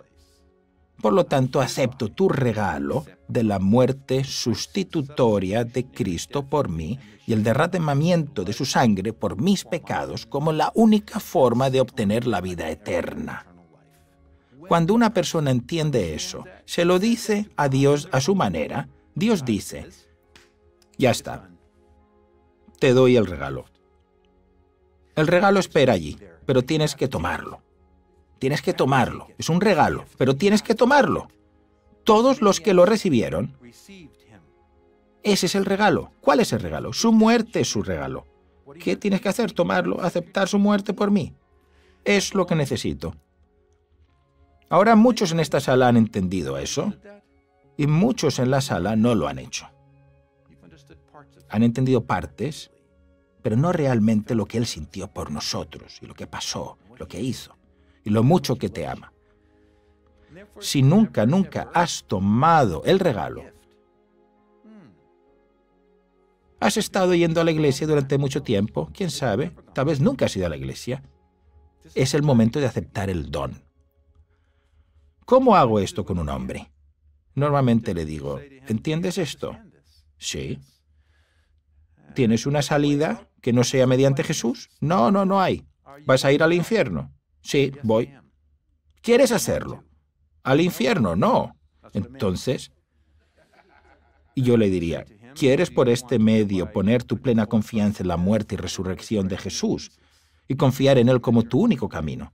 Por lo tanto, acepto tu regalo de la muerte sustitutoria de Cristo por mí y el derramamiento de su sangre por mis pecados como la única forma de obtener la vida eterna. Cuando una persona entiende eso, se lo dice a Dios a su manera, Dios dice, ya está, te doy el regalo. El regalo espera allí, pero tienes que tomarlo. Tienes que tomarlo. Es un regalo, pero tienes que tomarlo. Todos los que lo recibieron, ese es el regalo. ¿Cuál es el regalo? Su muerte es su regalo. ¿Qué tienes que hacer? Tomarlo, aceptar su muerte por mí. Es lo que necesito. Ahora muchos en esta sala han entendido eso y muchos en la sala no lo han hecho. Han entendido partes, pero no realmente lo que Él sintió por nosotros y lo que pasó, lo que hizo y lo mucho que te ama. Si nunca has tomado el regalo, has estado yendo a la iglesia durante mucho tiempo, quién sabe, tal vez nunca has ido a la iglesia. Es el momento de aceptar el don. ¿Cómo hago esto con un hombre? Normalmente le digo, ¿entiendes esto? Sí. ¿Tienes una salida que no sea mediante Jesús? No hay. ¿Vas a ir al infierno? Sí, voy. ¿Quieres hacerlo? ¿Al infierno? No. Entonces, yo le diría, ¿quieres por este medio poner tu plena confianza en la muerte y resurrección de Jesús y confiar en Él como tu único camino?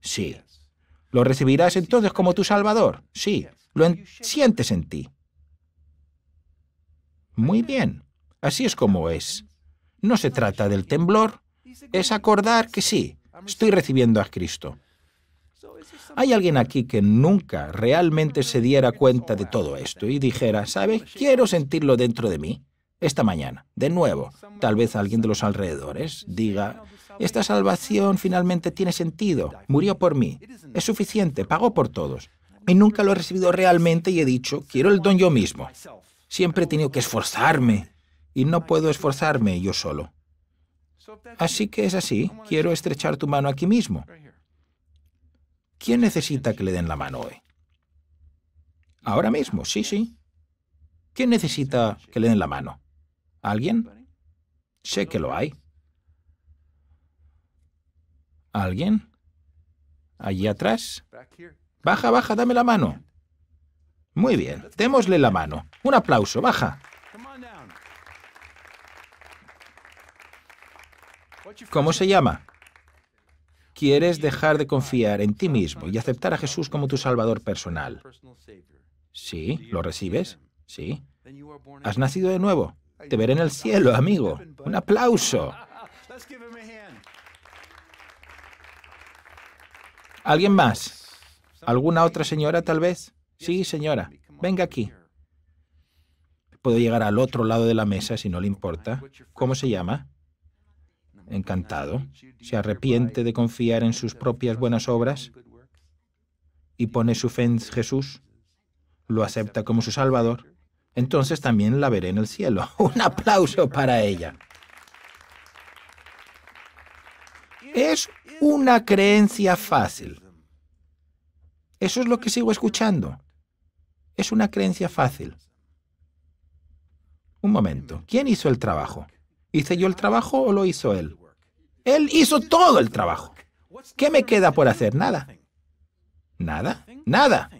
Sí. ¿Lo recibirás entonces como tu Salvador? Sí. ¿Lo sientes en ti? Muy bien. Así es como es. No se trata del temblor. Es acordar que sí, estoy recibiendo a Cristo. ¿Hay alguien aquí que nunca realmente se diera cuenta de todo esto y dijera, ¿sabe? Quiero sentirlo dentro de mí. Esta mañana, de nuevo, tal vez alguien de los alrededores diga, esta salvación finalmente tiene sentido, murió por mí, es suficiente, pagó por todos. Y nunca lo he recibido realmente y he dicho, quiero el don yo mismo. Siempre he tenido que esforzarme y no puedo esforzarme yo solo. Así que es así, quiero estrechar tu mano aquí mismo. ¿Quién necesita que le den la mano hoy? Ahora mismo, sí. ¿Quién necesita que le den la mano? ¿Alguien? Sé que lo hay. ¿Alguien? ¿Allí atrás? Baja, dame la mano. Muy bien, démosle la mano. Un aplauso, baja. ¿Cómo se llama? ¿Quieres dejar de confiar en ti mismo y aceptar a Jesús como tu Salvador personal? Sí, ¿lo recibes? Sí. ¿Has nacido de nuevo? Te veré en el cielo, amigo. Un aplauso. ¿Alguien más? ¿Alguna otra señora, tal vez? Sí, señora. Venga aquí. Puedo llegar al otro lado de la mesa si no le importa. ¿Cómo se llama? Encantado. ¿Se arrepiente de confiar en sus propias buenas obras y pone su fe en Jesús? ¿Lo acepta como su Salvador? entonces también la veré en el cielo. Un aplauso para ella. Es una creencia fácil. Eso es lo que sigo escuchando. Es una creencia fácil. Un momento. ¿Quién hizo el trabajo? ¿Hice yo el trabajo o lo hizo él? Él hizo todo el trabajo. ¿Qué me queda por hacer? Nada. ¿Nada? Nada.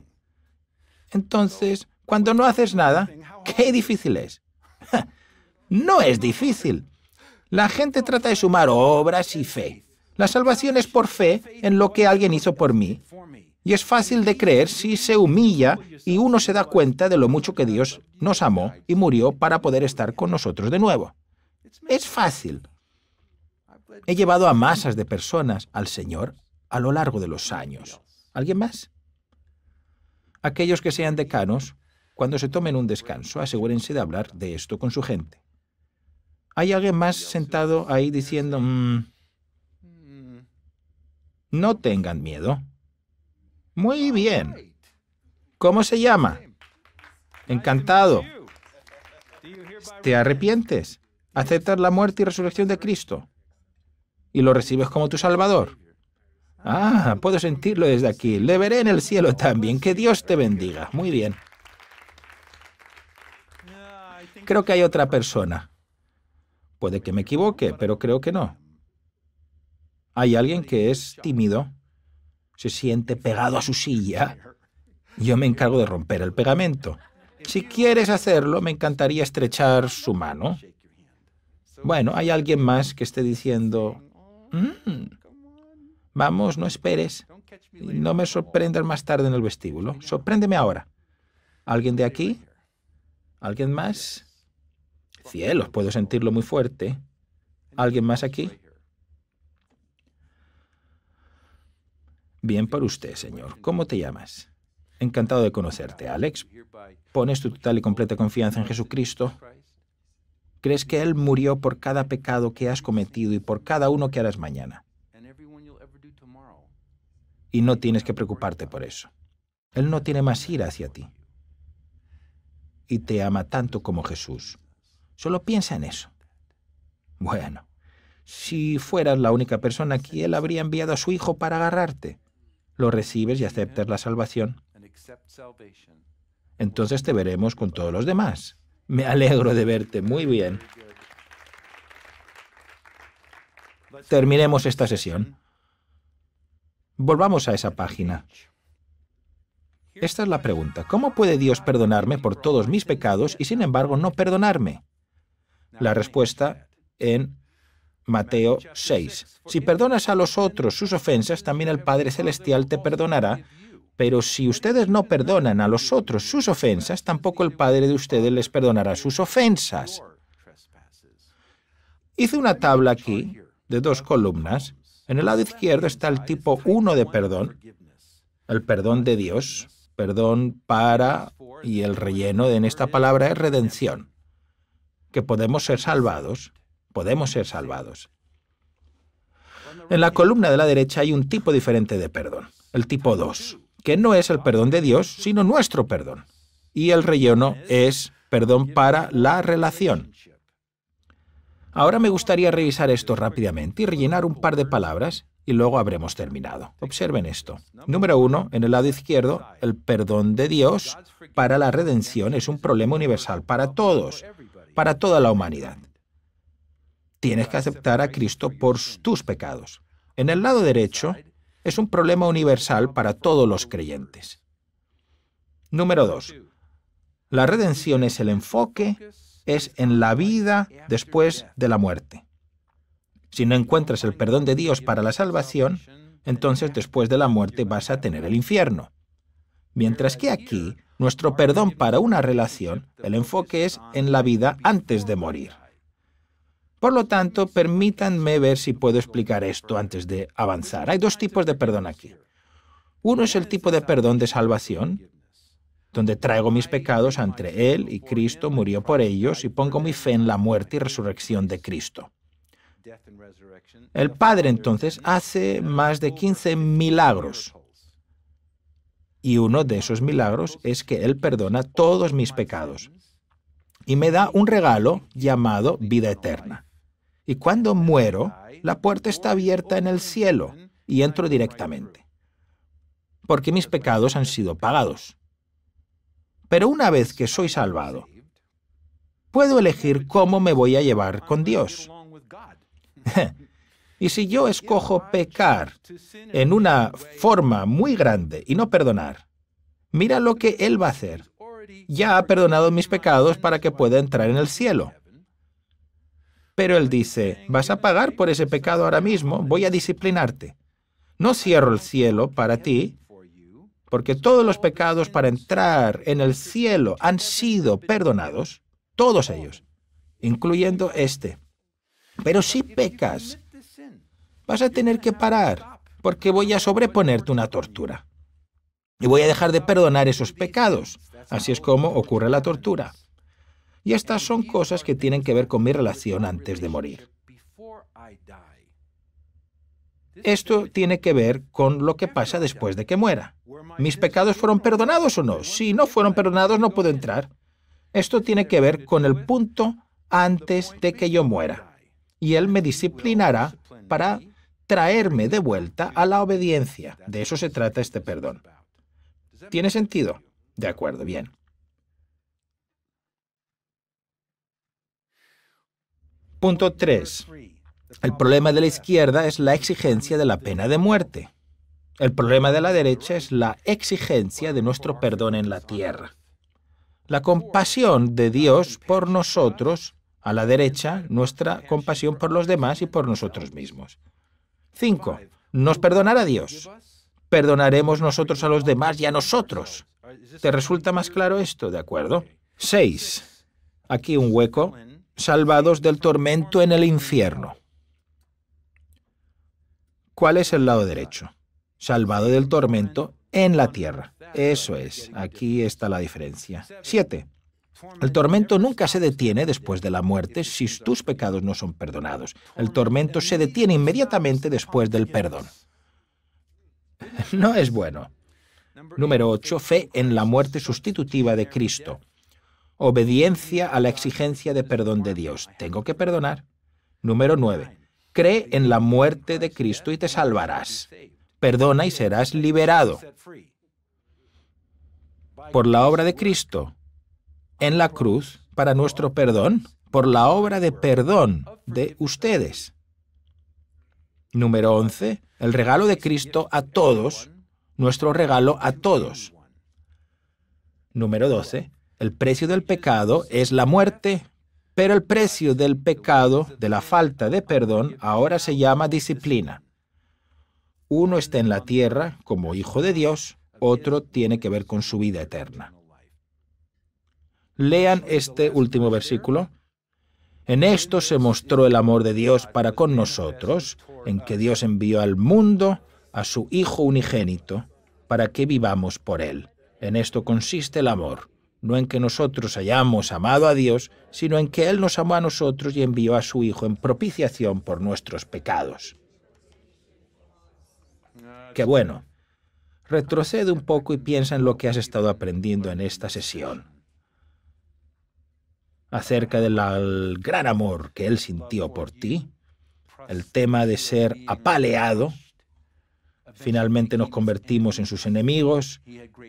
Entonces, cuando no haces nada, ¿qué difícil es? No es difícil. La gente trata de sumar obras y fe. La salvación es por fe en lo que alguien hizo por mí. Y es fácil de creer si se humilla y uno se da cuenta de lo mucho que Dios nos amó y murió para poder estar con nosotros de nuevo. Es fácil. He llevado a masas de personas al Señor a lo largo de los años. ¿Alguien más? Aquellos que sean decanos, cuando se tomen un descanso, asegúrense de hablar de esto con su gente. ¿Hay alguien más sentado ahí diciendo, no tengan miedo? Muy bien. ¿Cómo se llama? Encantado. ¿Te arrepientes? ¿Aceptas la muerte y resurrección de Cristo? ¿Y lo recibes como tu Salvador? Ah, puedo sentirlo desde aquí. Le veré en el cielo también. Que Dios te bendiga. Muy bien. Creo que hay otra persona. Puede que me equivoque, pero creo que no. ¿Hay alguien que es tímido? ¿Se siente pegado a su silla? Yo me encargo de romper el pegamento. Si quieres hacerlo, me encantaría estrechar su mano. Bueno, ¿hay alguien más que esté diciendo, vamos, no esperes, no me sorprendas más tarde en el vestíbulo, sorpréndeme ahora? ¿Alguien de aquí? ¿Alguien más? Cielos, puedo sentirlo muy fuerte. ¿Alguien más aquí? Bien por usted, señor. ¿Cómo te llamas? Encantado de conocerte, Alex. ¿Pones tu total y completa confianza en Jesucristo? ¿Crees que Él murió por cada pecado que has cometido y por cada uno que harás mañana? Y no tienes que preocuparte por eso. Él no tiene más ira hacia ti. Y te ama tanto como Jesús. Solo piensa en eso. Bueno, si fueras la única persona aquí, Él habría enviado a su Hijo para agarrarte. Lo recibes y aceptas la salvación. Entonces te veremos con todos los demás. Me alegro de verte. Muy bien. Terminemos esta sesión. Volvamos a esa página. Esta es la pregunta. ¿Cómo puede Dios perdonarme por todos mis pecados y sin embargo no perdonarme? La respuesta en Mateo 6. Si perdonas a los otros sus ofensas, también el Padre Celestial te perdonará. Pero si ustedes no perdonan a los otros sus ofensas, tampoco el Padre de ustedes les perdonará sus ofensas. Hice una tabla aquí de 2 columnas. En el lado izquierdo está el tipo 1 de perdón, el perdón de Dios, perdón para, y el relleno en esta palabra es redención, que podemos ser salvados. Podemos ser salvados. En la columna de la derecha hay un tipo diferente de perdón, el tipo 2, que no es el perdón de Dios, sino nuestro perdón. Y el relleno es perdón para la relación. Ahora me gustaría revisar esto rápidamente y rellenar un par de palabras y luego habremos terminado. Observen esto. Número 1, en el lado izquierdo, el perdón de Dios para la redención es un problema universal para todos, para toda la humanidad. Tienes que aceptar a Cristo por tus pecados. En el lado derecho, es un problema universal para todos los creyentes. Número 2. La redención es el enfoque, es en la vida después de la muerte. Si no encuentras el perdón de Dios para la salvación, entonces después de la muerte vas a tener el infierno. Mientras que aquí, nuestro perdón para una relación, el enfoque es en la vida antes de morir. Por lo tanto, permítanme ver si puedo explicar esto antes de avanzar. Hay 2 tipos de perdón aquí. Uno es el tipo de perdón de salvación, donde traigo mis pecados ante Él y Cristo murió por ellos y pongo mi fe en la muerte y resurrección de Cristo. El Padre entonces hace más de 15 milagros. Y uno de esos milagros es que Él perdona todos mis pecados. y me da un regalo llamado vida eterna. Y cuando muero, la puerta está abierta en el cielo y entro directamente, porque mis pecados han sido pagados. Pero una vez que soy salvado, puedo elegir cómo me voy a llevar con Dios. Y si yo escojo pecar en una forma muy grande y no perdonar, mira lo que Él va a hacer. Ya ha perdonado mis pecados para que pueda entrar en el cielo. Pero Él dice, vas a pagar por ese pecado ahora mismo, voy a disciplinarte. No cierro el cielo para ti, porque todos los pecados para entrar en el cielo han sido perdonados, todos ellos, incluyendo este. Pero si pecas, vas a tener que parar, porque voy a sobreponerte una tortura. Y voy a dejar de perdonar esos pecados. Así es como ocurre la tortura. Y estas son cosas que tienen que ver con mi relación antes de morir. Esto tiene que ver con lo que pasa después de que muera. ¿Mis pecados fueron perdonados o no? Si no fueron perdonados, no puedo entrar. Esto tiene que ver con el punto antes de que yo muera. Y Él me disciplinará para traerme de vuelta a la obediencia. De eso se trata este perdón. ¿Tiene sentido? De acuerdo, bien. Punto 3. El problema de la izquierda es la exigencia de la pena de muerte. El problema de la derecha es la exigencia de nuestro perdón en la tierra. La compasión de Dios por nosotros, a la derecha, nuestra compasión por los demás y por nosotros mismos. 5. Nos perdonará Dios. Perdonaremos nosotros a los demás y a nosotros. ¿Te resulta más claro esto? ¿De acuerdo? 6. Aquí un hueco. Salvados del tormento en el infierno. ¿Cuál es el lado derecho? Salvado del tormento en la tierra. Eso es. Aquí está la diferencia. 7. El tormento nunca se detiene después de la muerte si tus pecados no son perdonados. El tormento se detiene inmediatamente después del perdón. No es bueno. Número 8. Fe en la muerte sustitutiva de Cristo. Obediencia a la exigencia de perdón de Dios. Tengo que perdonar. Número 9. Cree en la muerte de Cristo y te salvarás. Perdona y serás liberado. Por la obra de Cristo en la cruz, para nuestro perdón, por la obra de perdón de ustedes. Número 11. El regalo de Cristo a todos, nuestro regalo a todos. Número 12. El precio del pecado es la muerte, pero el precio del pecado, de la falta de perdón, ahora se llama disciplina. Uno está en la tierra como hijo de Dios, otro tiene que ver con su vida eterna. Lean este último versículo. En esto se mostró el amor de Dios para con nosotros, en que Dios envió al mundo a su Hijo unigénito, para que vivamos por Él. En esto consiste el amor. No en que nosotros hayamos amado a Dios, sino en que Él nos amó a nosotros y envió a su Hijo en propiciación por nuestros pecados. Qué bueno. Retrocede un poco y piensa en lo que has estado aprendiendo en esta sesión. Acerca del gran amor que Él sintió por ti, el tema de ser apaleado. Finalmente nos convertimos en sus enemigos,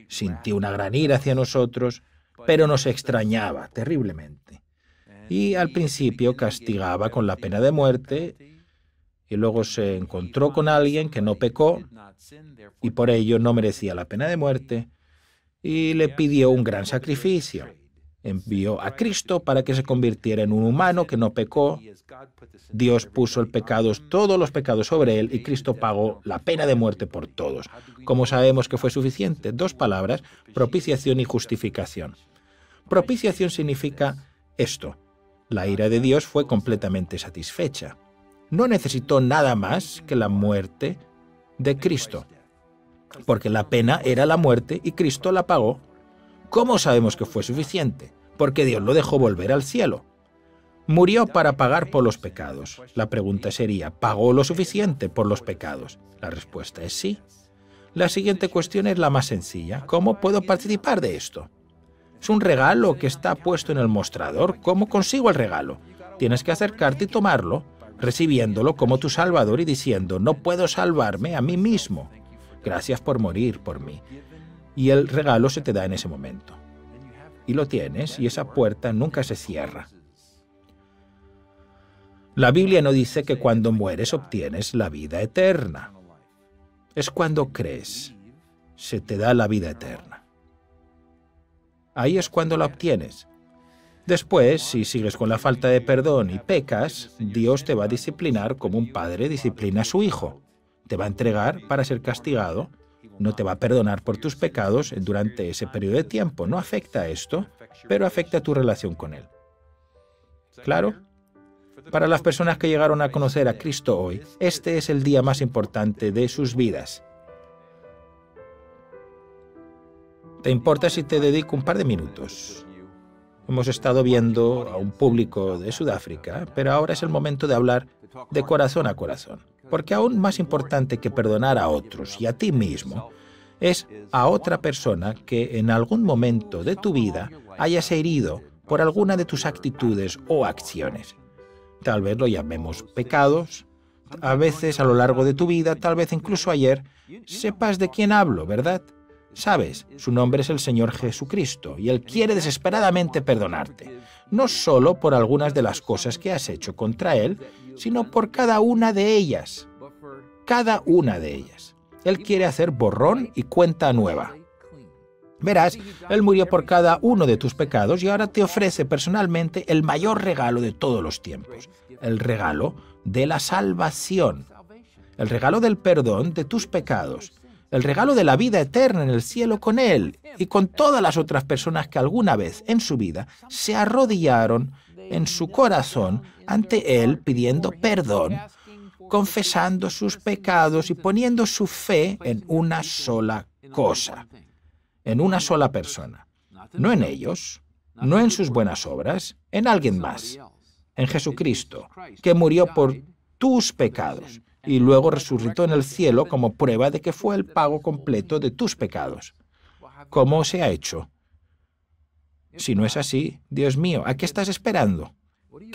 sintió una gran ira hacia nosotros, pero nos extrañaba terriblemente. Y al principio castigaba con la pena de muerte, y luego se encontró con alguien que no pecó, y por ello no merecía la pena de muerte, y le pidió un gran sacrificio. Envió a Cristo para que se convirtiera en un humano que no pecó. Dios puso el pecado, todos los pecados sobre él, y Cristo pagó la pena de muerte por todos. ¿Cómo sabemos que fue suficiente? 2 palabras, propiciación y justificación. Propiciación significa esto. La ira de Dios fue completamente satisfecha. No necesitó nada más que la muerte de Cristo, porque la pena era la muerte y Cristo la pagó. ¿Cómo sabemos que fue suficiente? Porque Dios lo dejó volver al cielo. Murió para pagar por los pecados. La pregunta sería, ¿pagó lo suficiente por los pecados? La respuesta es sí. La siguiente cuestión es la más sencilla. ¿Cómo puedo participar de esto? Es un regalo que está puesto en el mostrador. ¿Cómo consigo el regalo? Tienes que acercarte y tomarlo, recibiéndolo como tu Salvador y diciendo, no puedo salvarme a mí mismo. Gracias por morir por mí. Y el regalo se te da en ese momento. Y lo tienes, y esa puerta nunca se cierra. La Biblia no dice que cuando mueres obtienes la vida eterna. Es cuando crees, se te da la vida eterna. Ahí es cuando la obtienes. Después, si sigues con la falta de perdón y pecas, Dios te va a disciplinar como un padre disciplina a su hijo. Te va a entregar para ser castigado. No te va a perdonar por tus pecados durante ese periodo de tiempo. No afecta a esto, pero afecta a tu relación con Él. ¿Claro? Para las personas que llegaron a conocer a Cristo hoy, este es el día más importante de sus vidas. ¿Te importa si te dedico un par de minutos? Hemos estado viendo a un público de Sudáfrica, pero ahora es el momento de hablar de corazón a corazón. Porque aún más importante que perdonar a otros y a ti mismo es a otra persona que en algún momento de tu vida hayas herido por alguna de tus actitudes o acciones. Tal vez lo llamemos pecados, a veces a lo largo de tu vida, tal vez incluso ayer, sepas de quién hablo, ¿verdad? Sabes, su nombre es el Señor Jesucristo y Él quiere desesperadamente perdonarte, no solo por algunas de las cosas que has hecho contra Él, sino por cada una de ellas. Cada una de ellas. Él quiere hacer borrón y cuenta nueva. Verás, Él murió por cada uno de tus pecados y ahora te ofrece personalmente el mayor regalo de todos los tiempos, el regalo de la salvación, el regalo del perdón de tus pecados, el regalo de la vida eterna en el cielo con Él y con todas las otras personas que alguna vez en su vida se arrodillaron en su corazón ante Él pidiendo perdón, confesando sus pecados y poniendo su fe en una sola cosa, en una sola persona, no en ellos, no en sus buenas obras, en alguien más, en Jesucristo, que murió por tus pecados y luego resucitó en el cielo como prueba de que fue el pago completo de tus pecados. ¿Cómo se ha hecho? Si no es así, Dios mío, ¿a qué estás esperando?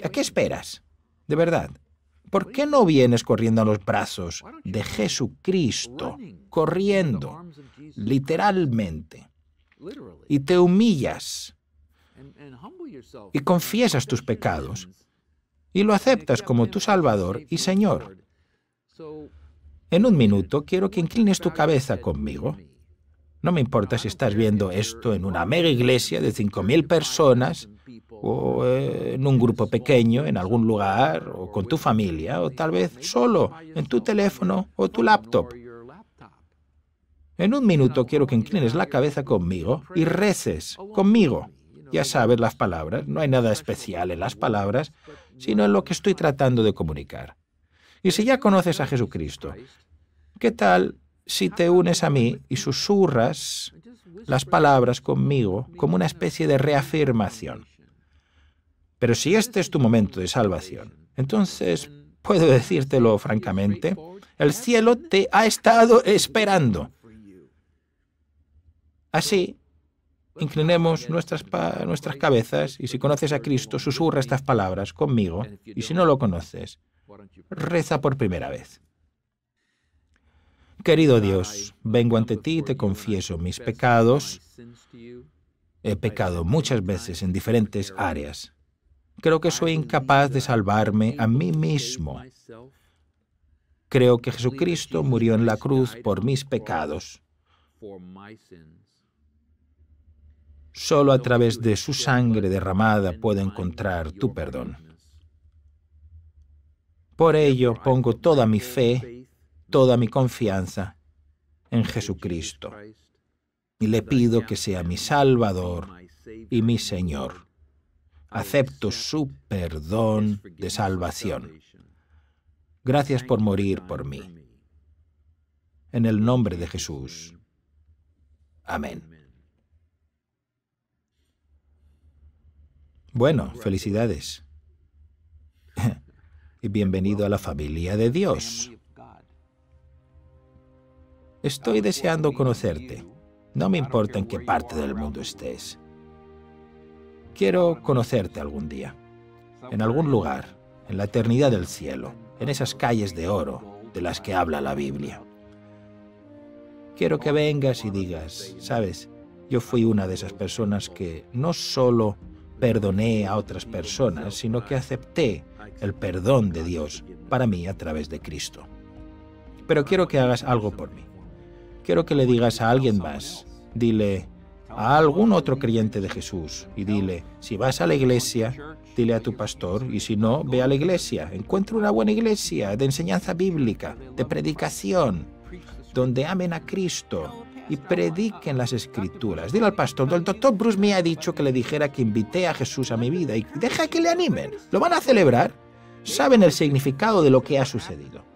¿A qué esperas? De verdad. ¿Por qué no vienes corriendo a los brazos de Jesucristo, corriendo, literalmente, y te humillas y confiesas tus pecados y lo aceptas como tu Salvador y Señor? En un minuto quiero que inclines tu cabeza conmigo. No me importa si estás viendo esto en una mega iglesia de 5.000 personas o en un grupo pequeño, en algún lugar, o con tu familia, o tal vez solo en tu teléfono o tu laptop. En un minuto quiero que inclines la cabeza conmigo y reces conmigo. Ya sabes las palabras, no hay nada especial en las palabras, sino en lo que estoy tratando de comunicar. Y si ya conoces a Jesucristo, ¿qué tal si te unes a mí y susurras las palabras conmigo como una especie de reafirmación? Pero si este es tu momento de salvación, entonces, puedo decírtelo francamente, el cielo te ha estado esperando. Así, inclinemos nuestras cabezas y si conoces a Cristo, susurra estas palabras conmigo y si no lo conoces, reza por primera vez. Querido Dios, vengo ante ti y te confieso mis pecados. He pecado muchas veces en diferentes áreas. Creo que soy incapaz de salvarme a mí mismo. Creo que Jesucristo murió en la cruz por mis pecados. Solo a través de su sangre derramada puedo encontrar tu perdón. Por ello pongo toda mi fe, toda mi confianza en Jesucristo y le pido que sea mi Salvador y mi Señor. Acepto su perdón de salvación. Gracias por morir por mí. En el nombre de Jesús. Amén. Bueno, felicidades. Y bienvenido a la familia de Dios. Estoy deseando conocerte. No me importa en qué parte del mundo estés. Quiero conocerte algún día, en algún lugar, en la eternidad del cielo, en esas calles de oro de las que habla la Biblia. Quiero que vengas y digas, ¿sabes? Yo fui una de esas personas que no solo perdoné a otras personas, sino que acepté el perdón de Dios para mí a través de Cristo. Pero quiero que hagas algo por mí. Quiero que le digas a alguien más, dile a algún otro creyente de Jesús y dile, si vas a la iglesia, dile a tu pastor, y si no, ve a la iglesia. Encuentra una buena iglesia de enseñanza bíblica, de predicación, donde amen a Cristo y prediquen las Escrituras. Dile al pastor, el doctor Bruce me ha dicho que le dijera que invité a Jesús a mi vida y deja que le animen. ¿Lo van a celebrar? Saben el significado de lo que ha sucedido.